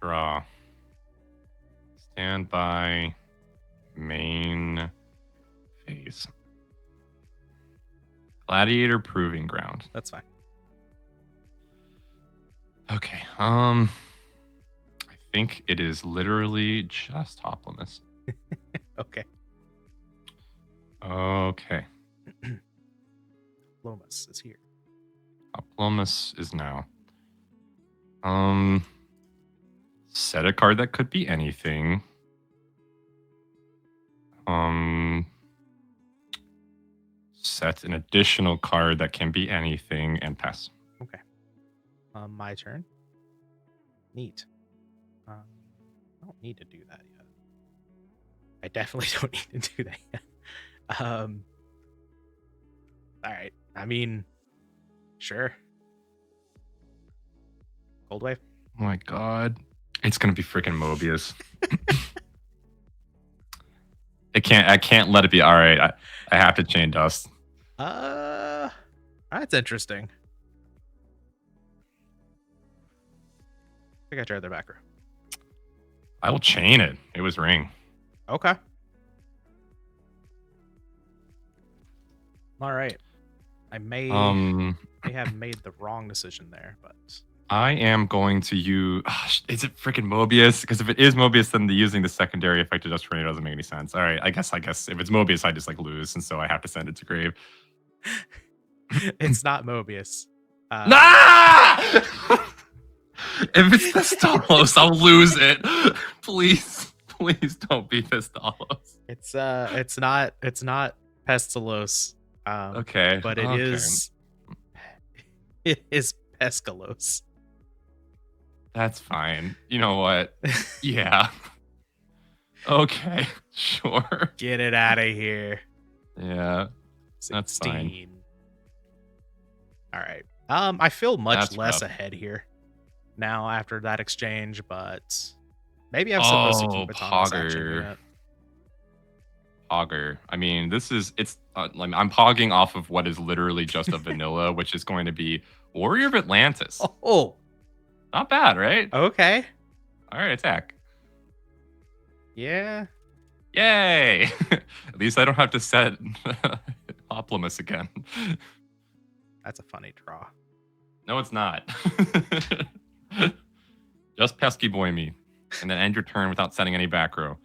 S2: Draw. Stand by. Main phase. Gladiator Proving Ground.
S1: That's fine.
S2: Okay. I think it is literally just Hoplomous.
S1: Okay.
S2: Okay.
S1: Lomas is here.
S2: Hoplomous is now. Set a card that could be anything. Set an additional card that can be anything and pass.
S1: Okay. My turn. Neat. I don't need to do that yet. I definitely don't need to do that yet. All right. I mean, sure. Cold Wave.
S2: Oh my god. It's gonna be freaking Mobius. I can't let it be. All right. I have to chain dust.
S1: That's interesting. I think I tried their back row.
S2: I will chain it. It was ring.
S1: Okay. All right. I may have made the wrong decision there, but
S2: I am going to use. Is it freaking Mobius? Because if it is Mobius, then using the secondary effect of Just Tornado doesn't make any sense. All right, I guess if it's Mobius, I just lose, and so I have to send it to grave.
S1: It's not Mobius.
S2: Nah! If it's Pistolos, I'll lose it. Please don't be Pistolos.
S1: It's not Pestilos.
S2: Okay,
S1: but it is Pescalos.
S2: That's fine. You know what? Yeah. Okay, sure.
S1: Get it out of here.
S2: Yeah, that's fine.
S1: 16. All right. I feel much
S2: That's
S1: less
S2: rough.
S1: ahead here now after that exchange, but maybe I'm supposed to
S2: Oh,
S1: keep autonomous action
S2: Pogger.
S1: unit.
S2: Pogger. I mean, it's like I'm pogging off of what is literally just a vanilla, which is going to be Warrior of Atlantis.
S1: Oh,
S2: Not bad, right?
S1: okay.
S2: All right, attack.
S1: Yeah,
S2: Yay! At least I don't have to set Hoplimus again.
S1: that's a funny draw.
S2: No, it's not. Just pesky boy me, and then end your turn without setting any back row.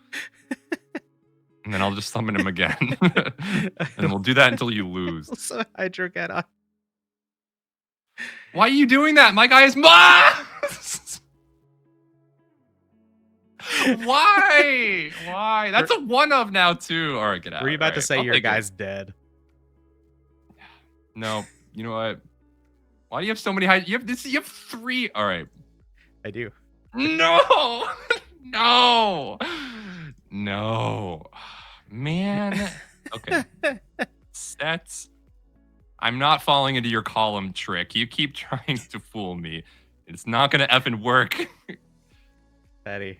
S2: And then I'll just summon him again. And we'll do that until you lose.
S1: Also, Hydro get on.
S2: Why are you doing that? My guy is Why? Why? That's a one of now too. All right, get out.
S1: Were you about to say your
S2: take it.
S1: guy's dead?
S2: No. You know what? Why do you have so many high? You have three. All right.
S1: I do.
S2: No. No. No. Man. Okay. Sets. I'm not falling into your column trick. You keep trying to fool me. It's not gonna effing work.
S1: Betty.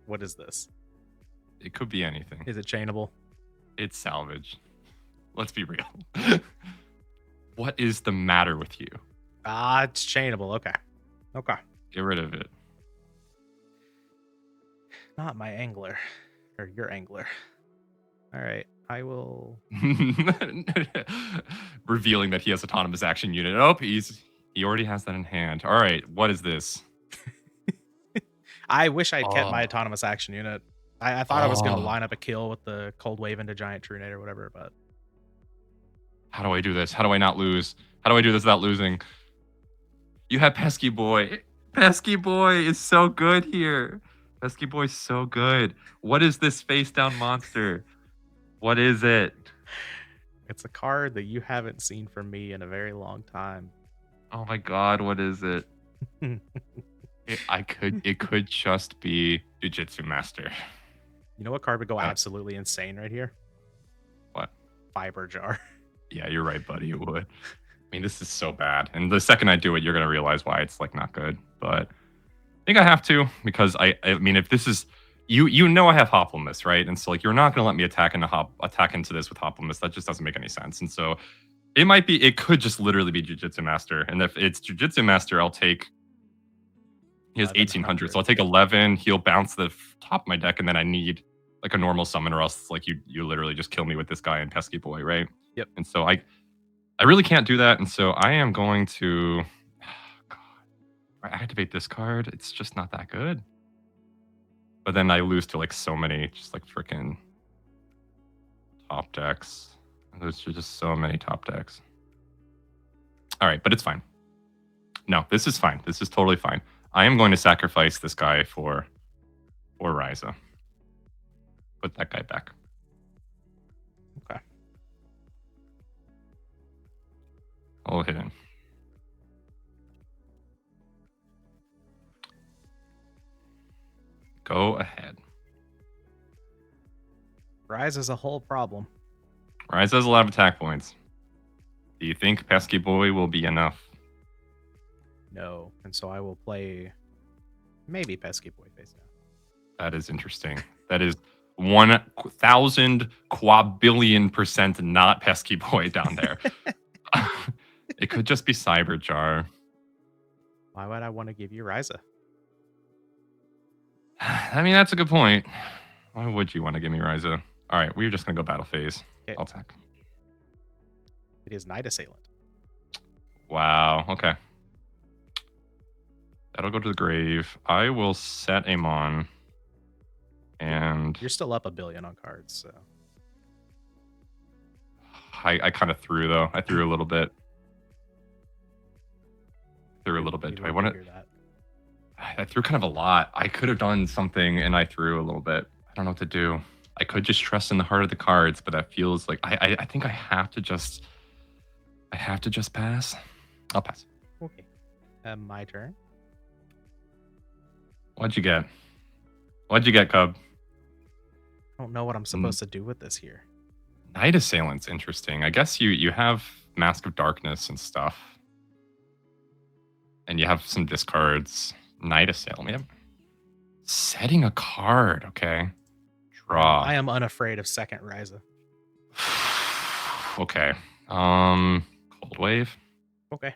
S1: What is this?
S2: It could be anything.
S1: Is it chainable?
S2: It's salvage. Let's be real. What is the matter with you?
S1: Ah, it's chainable. Okay. Okay.
S2: Get rid of it.
S1: Not my angler. Or your angler. All right. I will.
S2: Revealing that he has autonomous action unit. Oh, he already has that in hand. All right. What is this?
S1: I wish I'd kept my autonomous action unit. I thought I was going to line up a kill with the Cold Wave into Giant Trunade or whatever, but.
S2: How do I do this? How do I not lose? How do I do this without losing? You have Pesky Boy. Pesky Boy is so good here. Pesky Boy's so good. What is this face down monster? What is it?
S1: It's a card that you haven't seen from me in a very long time.
S2: Oh my god, what is it? It could just be Jujitsu Master.
S1: You know what card would go absolutely insane right here?
S2: What?
S1: Fiber Jar.
S2: Yeah, you're right, buddy. It would. I mean, this is so bad. And the second I do it, you're gonna realize why it's like not good. But I think I have to because I mean, if this is you know I have Hoplimus, right? And so like you're not gonna let me attack into this with Hoplimus. That just doesn't make any sense. And so it could just literally be Jujitsu Master. And if it's Jujitsu Master, I'll take. He has 1800, so I'll take 11. He'll bounce the top of my deck, and then I need like a normal summon, or else like you literally just kill me with this guy and Pesky Boy, right?
S1: Yep.
S2: And so I really can't do that, and so I am going to. God, I activate this card. It's just not that good. But then I lose to like so many, just like freaking top decks. There's just so many top decks. All right, but it's fine. No, this is fine. This is totally fine. I am going to sacrifice this guy for Ryza. Put that guy back.
S1: Okay.
S2: All hidden. Go ahead.
S1: Rise is a whole problem.
S2: Ryza has a lot of attack points. Do you think Pesky Boy will be enough?
S1: No. And so I will play maybe Pesky Boy face down.
S2: That is interesting. That is 1,000 quadbillion% not Pesky Boy down there. It could just be Cyber Jar.
S1: Why would I want to give you Ryza?
S2: I mean, that's a good point. Why would you want to give me Ryza? All right, we're just going to go battle phase.
S1: Okay.
S2: I'll attack.
S1: It is Night Assailant.
S2: Wow. Okay. That'll go to the grave. I will set Amon. And
S1: you're still up $1 billion on cards, so
S2: I kind of threw though. I threw a little bit. Do I want to? I threw kind of a lot. I could have done something, and I threw a little bit. I don't know what to do. I could just trust in the heart of the cards, but that feels like I think I have to just. I have to just pass. I'll pass.
S1: Okay. My turn.
S2: What'd you get? What'd you get, Cub?
S1: I don't know what I'm supposed to do with this here.
S2: Night Assailant's interesting. I guess you have Mask of Darkness and stuff. And you have some discards. Night Assailant. Setting a card. Okay. Draw.
S1: I am unafraid of second Ryza.
S2: Okay. Cold Wave.
S1: Okay.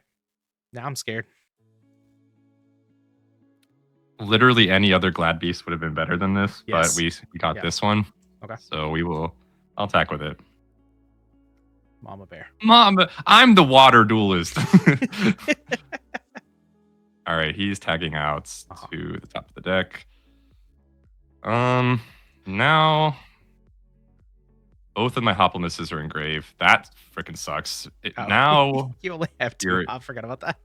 S1: Now I'm scared.
S2: Literally any other Glad Beast would have been better than this,
S1: Yes.
S2: but we got this one.
S1: Okay.
S2: So I'll attack with it.
S1: Mama Bear.
S2: I'm the water duelist. All right, he's tagging out to the top of the deck. Now both of my Hoplomyces are engraved. That freaking sucks. Now
S1: you only have two. I forgot about that.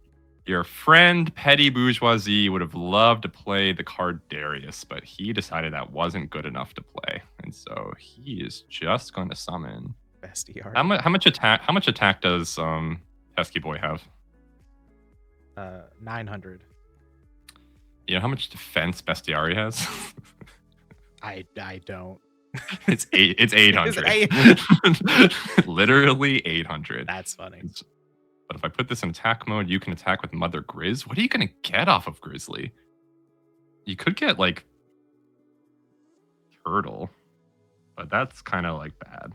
S2: Your friend Petty Bourgeoisie would have loved to play the card Darius, but he decided that wasn't good enough to play, and so he is just going to summon.
S1: Bestiary.
S2: How much attack? How much attack does Pesky Boy have?
S1: 900.
S2: You know how much defense Bestiary has?
S1: I don't.
S2: It's 800. Literally 800.
S1: That's funny.
S2: But if I put this in attack mode, you can attack with Mother Grizz. What are you going to get off of Grizzly? You could get, like, Turtle. But that's kind of, like, bad.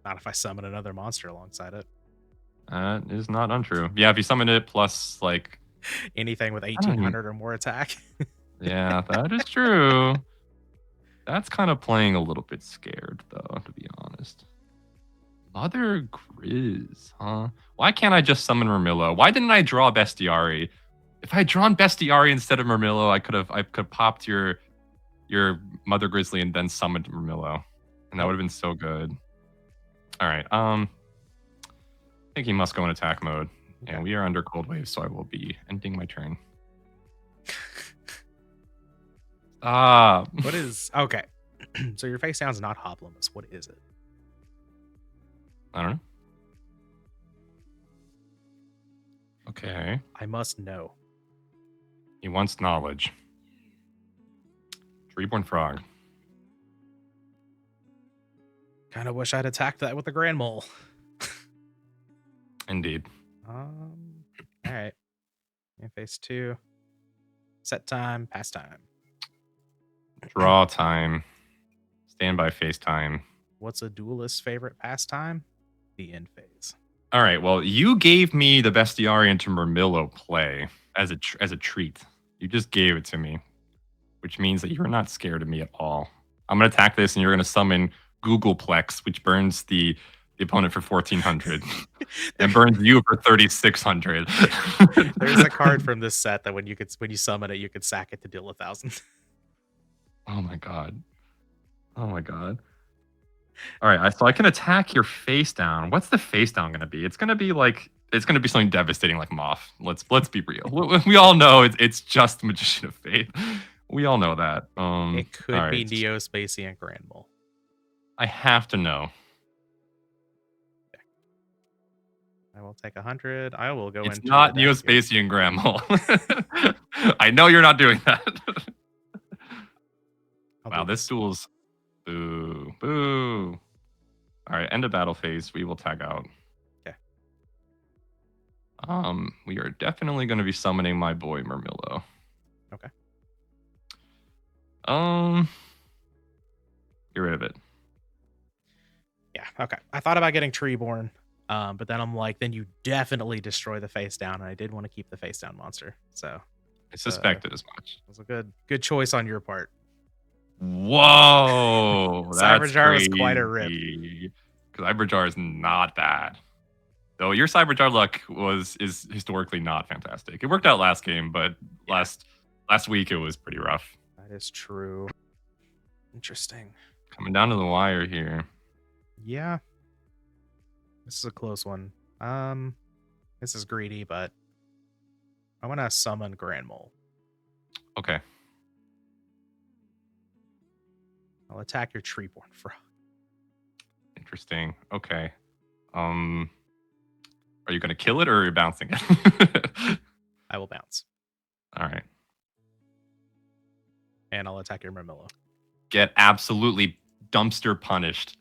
S1: Not if I summon another monster alongside it.
S2: That is not untrue. Yeah, if you summon it plus, like...
S1: anything with 1800 or more attack.
S2: Yeah, that is true. That's kind of playing a little bit scared, though, to be honest. Mother Grizz, huh? Why can't I just summon Murmillo? Why didn't I draw Bestiary? If I had drawn Bestiary instead of Murmillo, I could have popped your Mother Grizzly and then summoned Murmillo. And that would have been so good. Alright, I think he must go in attack mode. Okay. And we are under Cold Wave, so I will be ending my turn.
S1: What is... okay. So your face down's not Hoplomys. What is it?
S2: I don't know. Okay.
S1: I must know.
S2: He wants knowledge. Treeborn Frog.
S1: Kind of wish I'd attacked that with the Grand Mole.
S2: Indeed.
S1: All right. Phase 2. Set time. Pass time.
S2: Draw time. Standby phase time.
S1: What's a duelist's favorite pastime? The end phase.
S2: All right. Well, you gave me the Bestiarian to Murmillo play as a treat. You just gave it to me, which means that you're not scared of me at all. I'm going to attack this, and you're going to summon Googleplex, which burns the opponent for 1400 and burns you for 3600.
S1: There's a card from this set that when you summon it, you could sack it to deal 1,000.
S2: Oh my god. Oh my god. All right, so I can attack your face down. What's the face down going to be? It's going to be something devastating like Moth. Let's be real. We all know it's just Magician of Faith. We all know that.
S1: It could be Neo-Spacian Grand Mole.
S2: I have to know.
S1: I will take 100. I will go into...
S2: It's not Neo-Spacian Grand Mole. I know you're not doing that. Wow, this duel's... Boo. Boo. All right, end of battle phase. We will tag out.
S1: Okay.
S2: We are definitely going to be summoning my boy Murmillo.
S1: Okay.
S2: Get rid of it.
S1: Yeah, okay. I thought about getting Treeborn, but then I'm like, then you definitely destroy the face down, and I did want to keep the face down monster. So
S2: I suspected as much.
S1: It was a good choice on your part.
S2: Whoa,
S1: Cyberjar was quite a rip.
S2: Because Cyberjar is not bad. Though your Cyberjar luck is historically not fantastic. It worked out last game, but last week it was pretty rough.
S1: That is true. Interesting.
S2: Coming down to the wire here.
S1: Yeah. This is a close one. This is greedy, but I want to summon Grand Mole.
S2: Okay.
S1: I'll attack your Treeborn Frog.
S2: Interesting. Okay. Are you going to kill it or are you bouncing it?
S1: I will bounce.
S2: All right.
S1: And I'll attack your Murmillo.
S2: Get absolutely dumpster punished.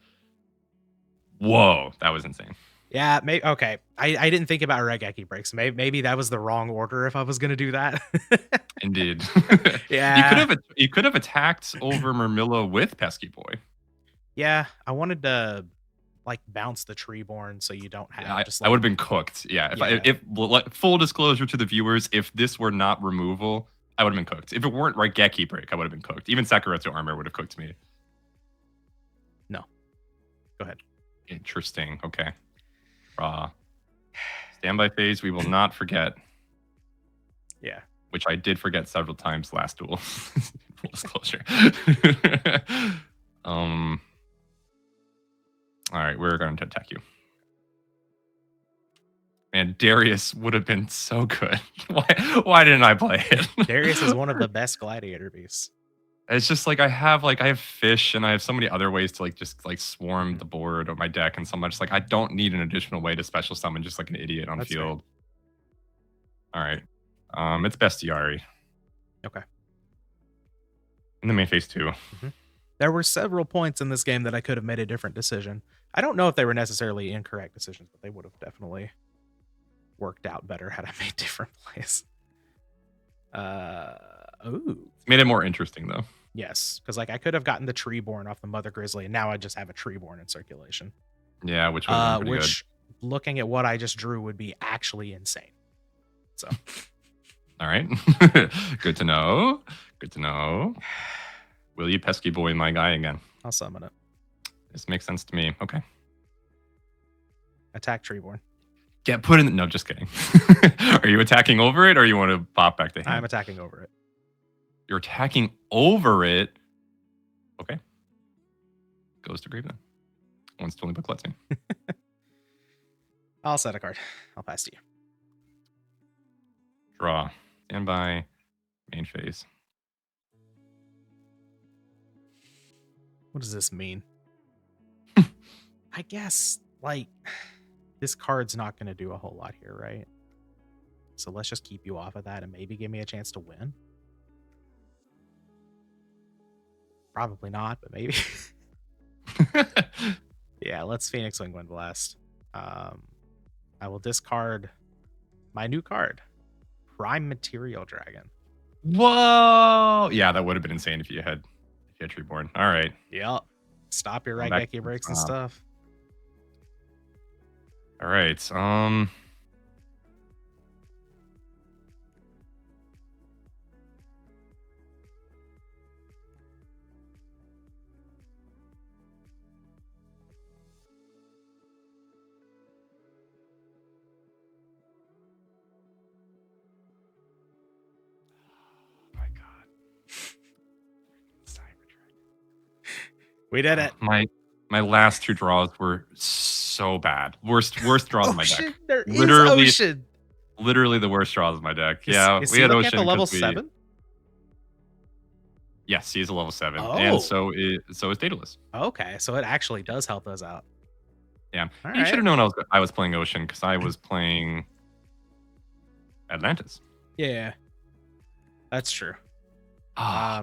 S2: Whoa, that was insane.
S1: Yeah, maybe okay. I didn't think about Regeki breaks. Maybe that was the wrong order if I was gonna do that.
S2: Indeed.
S1: Yeah.
S2: You could have attacked over Murmillo with Pesky Boy.
S1: Yeah, I wanted to, like, bounce the Treeborn so you don't
S2: Yeah,
S1: have just,
S2: I would
S1: like
S2: have been cooked. Yeah,
S1: yeah.
S2: if full disclosure to the viewers, if this were not removal, I would have been cooked. If it weren't Raigeki break, I would have been cooked. Even Sakuretsu armor would have cooked me.
S1: No. Go ahead.
S2: Interesting. Okay. Standby phase, we will not forget.
S1: Yeah.
S2: Which I did forget several times last duel. Full disclosure. All right, we're going to attack you. Man, Darius would have been so good. Why didn't I play it?
S1: Darius is one of the best gladiator beasts.
S2: It's just like I have fish and I have so many other ways to just swarm the board or my deck and so much like I don't need an additional way to special summon just like an idiot on
S1: That's
S2: field. Fair. All right. It's bestiary.
S1: Okay.
S2: In the main phase too.
S1: There were several points in this game that I could have made a different decision. I don't know if they were necessarily incorrect decisions, but they would have definitely worked out better had I made different plays. Ooh.
S2: Made it more interesting though.
S1: Yes, because like I could have gotten the Treeborn off the Mother Grizzly, and now I just have a Treeborn in circulation.
S2: Yeah, which would have been pretty good.
S1: Looking at what I just drew would be actually insane. So,
S2: all right, good to know. Good to know. Will you pesky boy my guy again?
S1: I'll summon it.
S2: This makes sense to me. Okay.
S1: Attack Treeborn.
S2: Get put in. No, just kidding. Are you attacking over it, or you want to pop back to him?
S1: I'm attacking over it.
S2: You're attacking over it. Okay. Goes to grave then. Once Dueling Book lets me.
S1: I'll set a card. I'll pass to you.
S2: Draw. Stand by. Main phase.
S1: What does this mean? I guess, like, this card's not going to do a whole lot here, right? So let's just keep you off of that and maybe give me a chance to win. Probably not, but maybe. Yeah, let's Phoenix Wing Wind Blast. I will discard my new card, Prime Material Dragon.
S2: Whoa! Yeah, that would have been insane if you had Treeborn. All right.
S1: Yep. Stop your Raigeki breaks and stuff.
S2: All right.
S1: We did it.
S2: My last two draws were so bad. Worst draws of my deck.
S1: There literally, is Ocean.
S2: Literally the worst draws of my deck.
S1: Is
S2: we had Ocean
S1: at the level 7.
S2: Yes, he's a level 7, and so is Daedalus.
S1: Okay, so it actually does help us out.
S2: Yeah, you should have known I was playing Ocean because I was playing Atlantis.
S1: Yeah, that's true.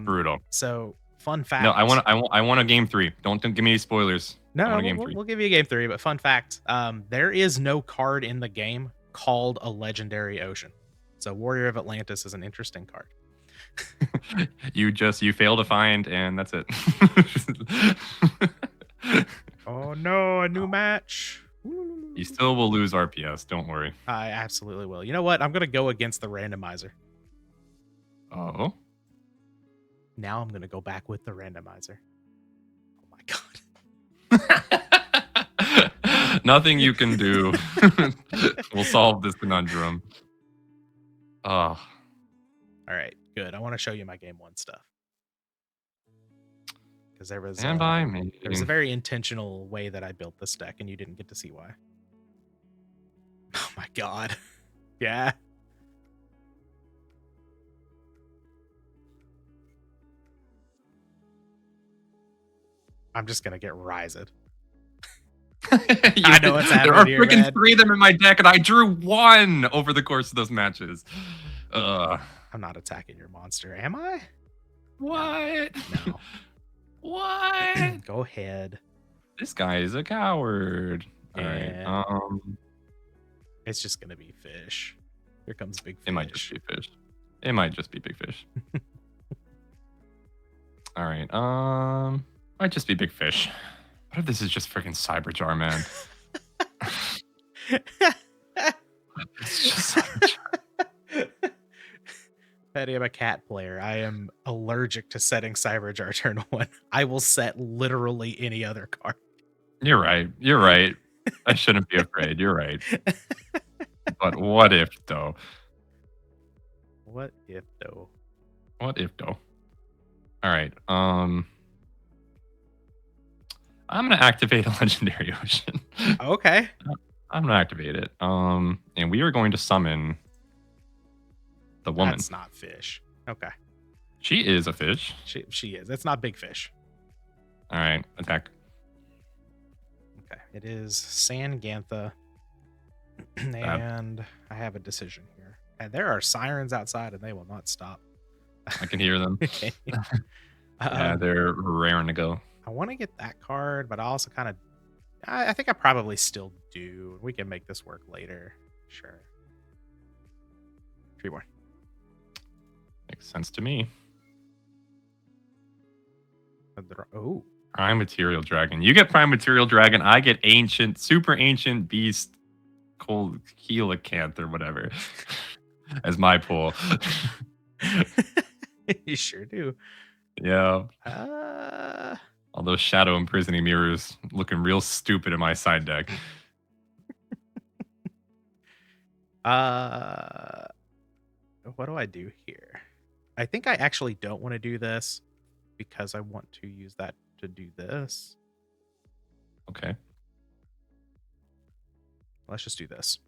S2: Brutal.
S1: So. Fun fact.
S2: No, I want a game 3. Don't give me any spoilers.
S1: No, we'll give you a game 3. But fun fact, there is no card in the game called a Legendary Ocean. So Warrior of Atlantis is an interesting card.
S2: you fail to find, and that's it.
S1: Oh no, a new match.
S2: You still will lose RPS. Don't worry.
S1: I absolutely will. You know what? I'm gonna go against the randomizer.
S2: Oh.
S1: Now I'm going to go back with the randomizer. Oh
S2: my god. Nothing you can do will solve this conundrum. Oh.
S1: All right, good. I want to show you my game 1 stuff. Because there was a very intentional way that I built this deck, and you didn't get to see why. Oh my god. Yeah. I'm just gonna get Rized. I know what's happening.
S2: There are freaking 3 of them in my deck, and I drew 1 over the course of those matches.
S1: I'm not attacking your monster, am I?
S2: What?
S1: No.
S2: What?
S1: Go ahead.
S2: This guy is a coward. All right.
S1: Yeah. It's just gonna be fish. Here comes big fish.
S2: It might just be fish. It might just be big fish. All right. Might just be big fish. What if this is just freaking Cyberjar, man? It's just Cyberjar.
S1: Patty, I'm a cat player. I am allergic to setting Cyberjar turn 1. I will set literally any other card.
S2: You're right. You're right. I shouldn't be afraid. You're right. But what if, though?
S1: What if, though?
S2: What if, though? All right. I'm gonna activate a legendary ocean.
S1: Okay.
S2: I'm gonna activate it. And we are going to summon the woman.
S1: That's not fish. Okay.
S2: She is a fish.
S1: She is. It's not big fish.
S2: All right. Attack.
S1: Okay. It is Sangantha. And I have a decision here. And there are sirens outside and they will not stop.
S2: I can hear them. Yeah, they're raring to go.
S1: I want to get that card, but I also kind of... I think I probably still do. We can make this work later. Sure. Treeborn.
S2: Makes sense to me.
S1: Oh.
S2: Prime Material Dragon. You get Prime Material Dragon. I get Ancient, Super Ancient Beast, Cold Coelacanth or whatever as my pool.
S1: You sure do.
S2: Yeah. All those Shadow Imprisoning Mirrors looking real stupid in my side deck.
S1: What do I do here? I think I actually don't want to do this because I want to use that to do this.
S2: Okay.
S1: Let's just do this.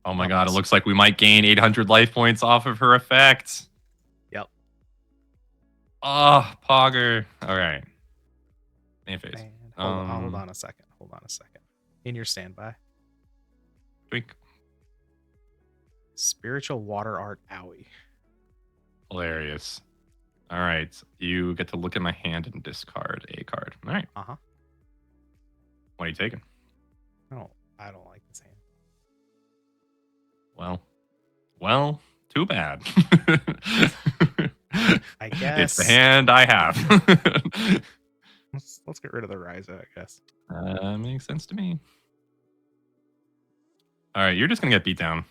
S2: Oh my god, it looks like we might gain 800 life points off of her effect.
S1: Yep.
S2: Oh, Pogger. All right. Main phase.
S1: Hold on a second. Hold on a second. In your standby.
S2: Twink.
S1: Spiritual Water Art Owie.
S2: Hilarious. All right. You get to look at my hand and discard a card. All right.
S1: Uh-huh.
S2: What are you taking?
S1: I don't like this hand.
S2: Well, too bad.
S1: I guess.
S2: It's the hand I have.
S1: Let's get rid of the Ryza, I guess.
S2: Makes sense to me. All right, you're just going to get beat down.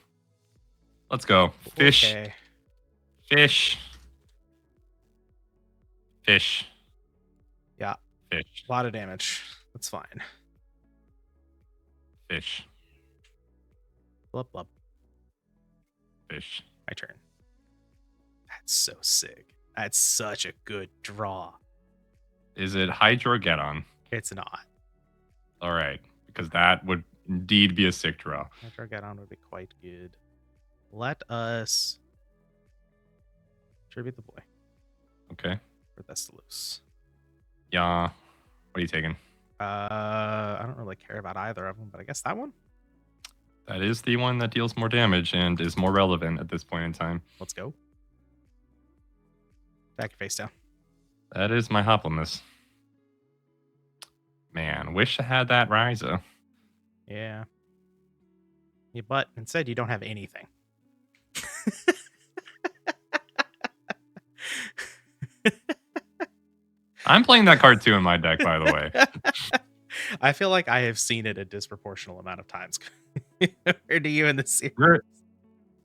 S2: Let's go. Fish.
S1: Okay.
S2: Fish. Fish.
S1: Yeah.
S2: Fish.
S1: A lot of damage. That's fine.
S2: Fish.
S1: Blub, blub.
S2: Fish.
S1: My turn. That's so sick. That's such a good draw.
S2: Is it Hydrogeddon?
S1: It's not.
S2: All right, because that would indeed be a sick draw.
S1: Hydrogeddon would be quite good. Let us tribute the boy.
S2: Okay.
S1: For Thessalos.
S2: Yeah. What are you taking?
S1: I don't really care about either of them, but I guess that one.
S2: That is the one that deals more damage and is more relevant at this point in time.
S1: Let's go. Back your face down.
S2: That is my Hoplimus. Man, wish I had that Ryza.
S1: Yeah. Yeah, but instead you don't have anything.
S2: I'm playing that card too in my deck, by the way.
S1: I feel like I have seen it a disproportional amount of times. Or do you in the series?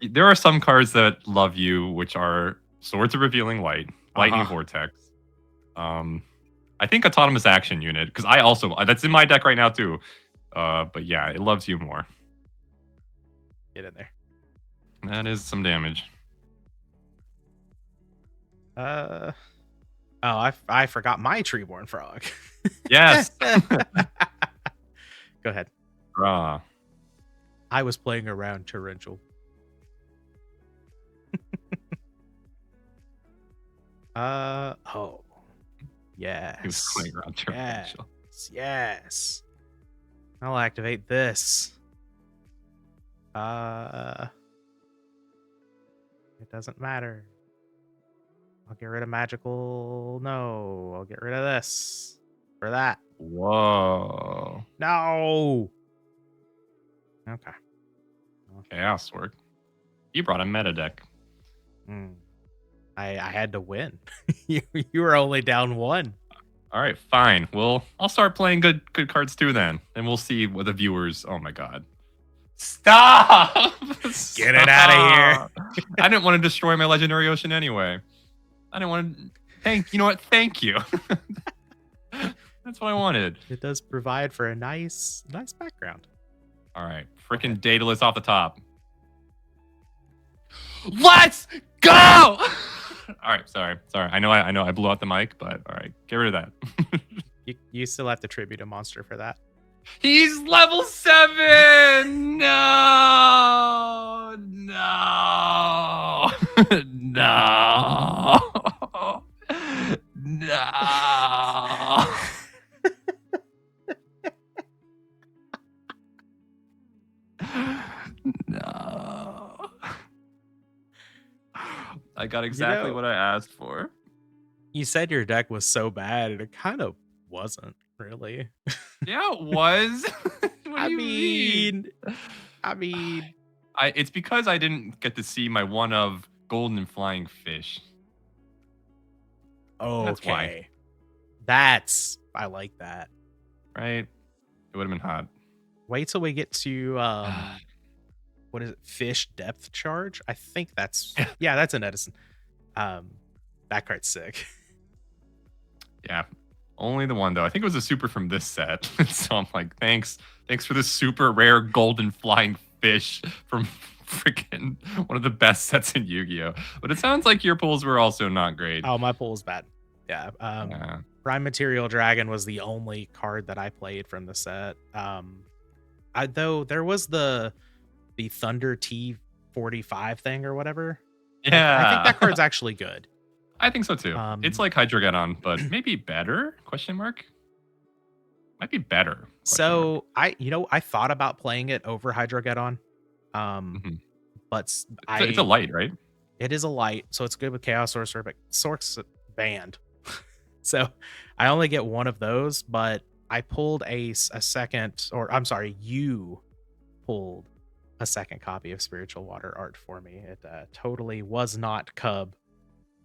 S2: There are some cards that love you, which are Swords of Revealing Light, Lightning Vortex. I think Autonomous Action Unit, because I also that's in my deck right now too. But yeah, it loves you more.
S1: Get in there.
S2: That is some damage.
S1: Oh, I forgot my Treeborn Frog.
S2: Yes.
S1: Go ahead.
S2: Draw.
S1: I was playing around torrential. Oh. Yes.
S2: He was playing around torrential.
S1: Yes. I'll activate this. It doesn't matter. I'll get rid of magical. No, I'll get rid of this for that.
S2: Whoa.
S1: No. Okay.
S2: Chaos Orc. You brought a meta deck.
S1: Mm. I had to win. You were only down one.
S2: All right, fine. Well, I'll start playing good cards too then, and we'll see what the viewers. Oh my god! Stop!
S1: Get it out of here!
S2: I didn't want to destroy my legendary ocean anyway. I didn't want to. You know what? Thank you. That's what I wanted.
S1: It does provide for a nice background.
S2: All right, freaking Daedalus off the top. Let's go! All right, sorry. I know I blew out the mic, but all right, get rid of that.
S1: You still have to tribute a monster for that.
S2: He's level 7. No, no, no, no. No. I got exactly what I asked for.
S1: You said your deck was so bad, and it kind of wasn't really.
S2: Yeah, it was. What do you mean? It's because I didn't get to see my one of golden and flying fish.
S1: Oh,
S2: that's why.
S1: I like that.
S2: Right? It would have been hot.
S1: Wait till we get to what is it? Fish depth charge? I think that's that's an Edison. That card's sick.
S2: Yeah. Only the one though. I think it was a super from this set. So I'm like, thanks for the super rare golden flying fish from freaking one of the best sets in Yu-Gi-Oh! But it sounds like your pulls were also not great.
S1: Oh, my pull is bad. Yeah. Prime Material Dragon was the only card that I played from the set. Though there was the Thunder T45 thing or whatever.
S2: Yeah.
S1: I think that card's actually good.
S2: I think so too. It's like Hydrogeddon, but maybe better? Question mark. Might be better.
S1: So I thought about playing it over Hydrogeddon. But
S2: it's a light, right?
S1: It is a light, so it's good with Chaos Sorcerer, but Sork's banned. So I only get one of those, but I pulled a second, or I'm sorry, you pulled a second copy of Spiritual Water Art for me. It totally was not Kuhb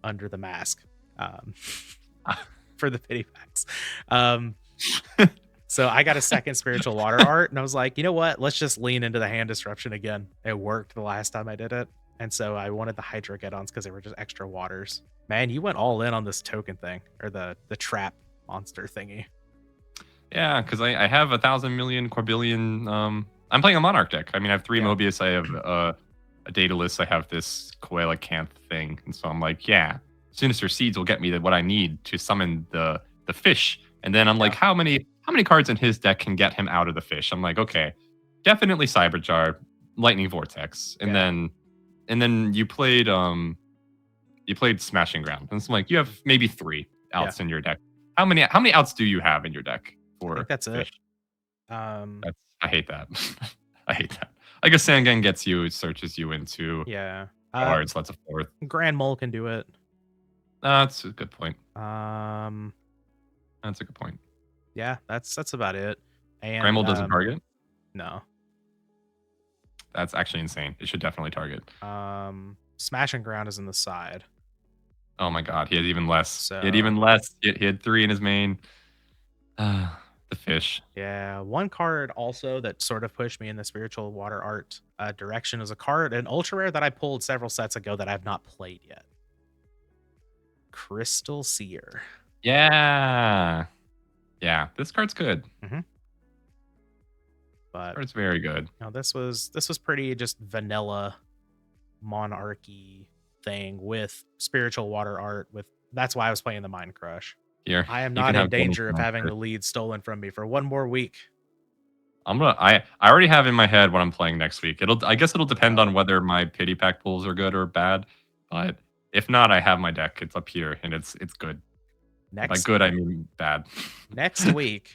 S1: under the mask for the pity packs. So I got a second Spiritual Water Art, and I was like, you know what? Let's just lean into the hand disruption again. It worked the last time I did it. And so I wanted the Hydrogeddons because they were just extra waters. Man, you went all in on this token thing, or the trap monster thingy.
S2: Yeah, because I have 1,000 million Corbillion. I'm playing a Monarch deck. I mean, I have 3 Mobius. I have a Daedalus. I have this Coelacanth thing. And so I'm like, yeah, Sinister Seeds will get me what I need to summon the fish. And then I'm like, how many cards in his deck can get him out of the fish? I'm like, okay, definitely Cyberjar, Lightning Vortex, and then you played Smashing Ground. And so I'm like, you have maybe 3 outs in your deck. How many outs do you have in your deck for?
S1: I think that's
S2: fish?
S1: it.
S2: I hate that. I hate that. I guess Sangan gets you, it searches you into cards. That's a 4th.
S1: Grand Mole can do it.
S2: That's a good point.
S1: That's
S2: a good point.
S1: Yeah, that's about it. And
S2: Grand Mole doesn't target?
S1: No.
S2: That's actually insane. It should definitely target.
S1: Smashing Ground is in the side.
S2: Oh my god, he had even less.
S1: So,
S2: he had even less. He had 3 in his main. The fish.
S1: Yeah, one card also that sort of pushed me in the Spiritual Water Art direction is an ultra rare that I pulled several sets ago that I've not played yet. Crystal Seer.
S2: Yeah. Yeah, this card's good.
S1: But
S2: it's very good.
S1: This was pretty just vanilla monarchy thing with Spiritual Water Art. That's why I was playing the Mind Crush.
S2: Here,
S1: I am not in danger of having the lead stolen from me for one more week.
S2: I already have in my head what I'm playing next week. I guess it'll depend on whether my pity pack pulls are good or bad. But if not, I have my deck. It's up here and it's good. By good, I mean bad.
S1: Next week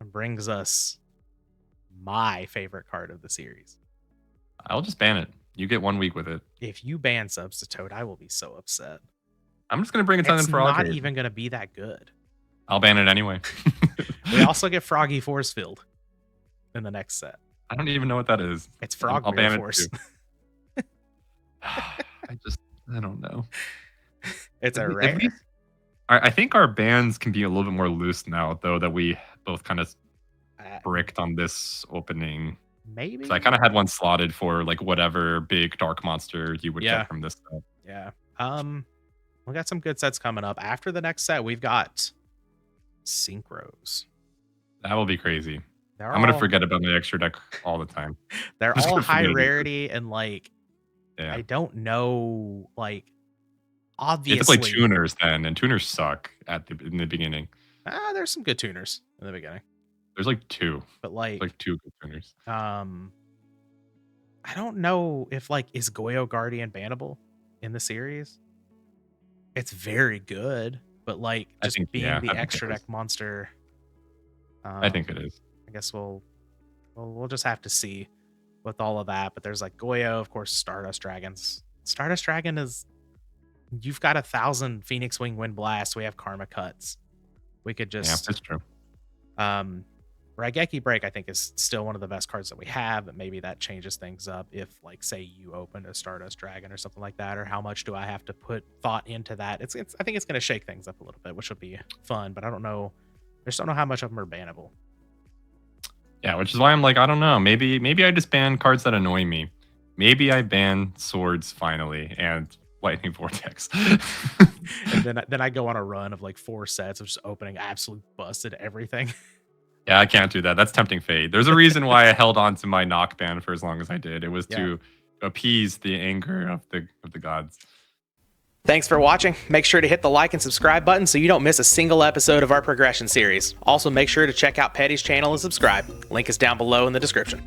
S1: brings us my favorite card of the series.
S2: I'll just ban it. You get 1 week with it.
S1: If you ban Substitute, I will be so upset.
S2: I'm just going to bring it down in Frog.
S1: It's not even going to be that good.
S2: I'll ban it anyway.
S1: We also get Froggy Force Field in the next set.
S2: I don't even know what that is.
S1: It's
S2: I'll
S1: Frog
S2: ban
S1: Mirror
S2: it
S1: Force.
S2: too. I don't know.
S1: It's a
S2: At
S1: rare.
S2: least I think our bans can be a little bit more loose now, though, that we both kind of bricked on this opening.
S1: Maybe.
S2: So I kind of had one slotted for like whatever big dark monster you would
S1: Yeah.
S2: get from this set.
S1: Yeah. We got some good sets coming up. After the next set, we've got synchros.
S2: That will be crazy.
S1: They're
S2: I'm gonna
S1: all-
S2: forget about my extra deck all the time.
S1: They're
S2: Just
S1: all
S2: gonna
S1: high
S2: forget about it.
S1: rarity and like
S2: Yeah.
S1: I don't know, like
S2: You have to
S1: obviously
S2: play tuners then, and tuners suck in the beginning.
S1: there's some good tuners in the beginning.
S2: There's like two.
S1: But like
S2: Two good tuners.
S1: I don't know if like is Goyo Guardian bannable in the series. It's very good, but like
S2: I
S1: just
S2: think-
S1: being
S2: yeah, I
S1: the
S2: think it
S1: extra
S2: is.
S1: deck monster.
S2: I think it is.
S1: I guess we'll just have to see with all of that. But there's like Goyo, of course, Stardust Dragons. Stardust Dragon is you've got 1,000 Phoenix Wing Wind Blast. We have Karma Cuts. We could
S2: Yeah,
S1: just
S2: that's true.
S1: Raigeki Break, I think, is still one of the best cards that we have, but maybe that changes things up if, like, say you opened a Stardust Dragon or something like that, or how much do I have to put thought into that? It's I think it's going to shake things up a little bit, which will be fun, but I don't know. I just don't know how much of them are bannable.
S2: Yeah, which is why I'm like, I don't know. Maybe I just ban cards that annoy me. Maybe I ban swords finally and lightning vortex.
S1: And then I go on a run of like 4 sets of just opening absolute busted everything.
S2: Yeah, I can't do that. That's tempting fate. There's a reason why I held on to my knock ban for as long as I did. It was to appease the anger of the gods.
S1: Thanks for watching. Make sure to hit the like and subscribe button so you don't miss a single episode of our progression series. Also, make sure to check out Petty's channel and subscribe. Link is down below in the description.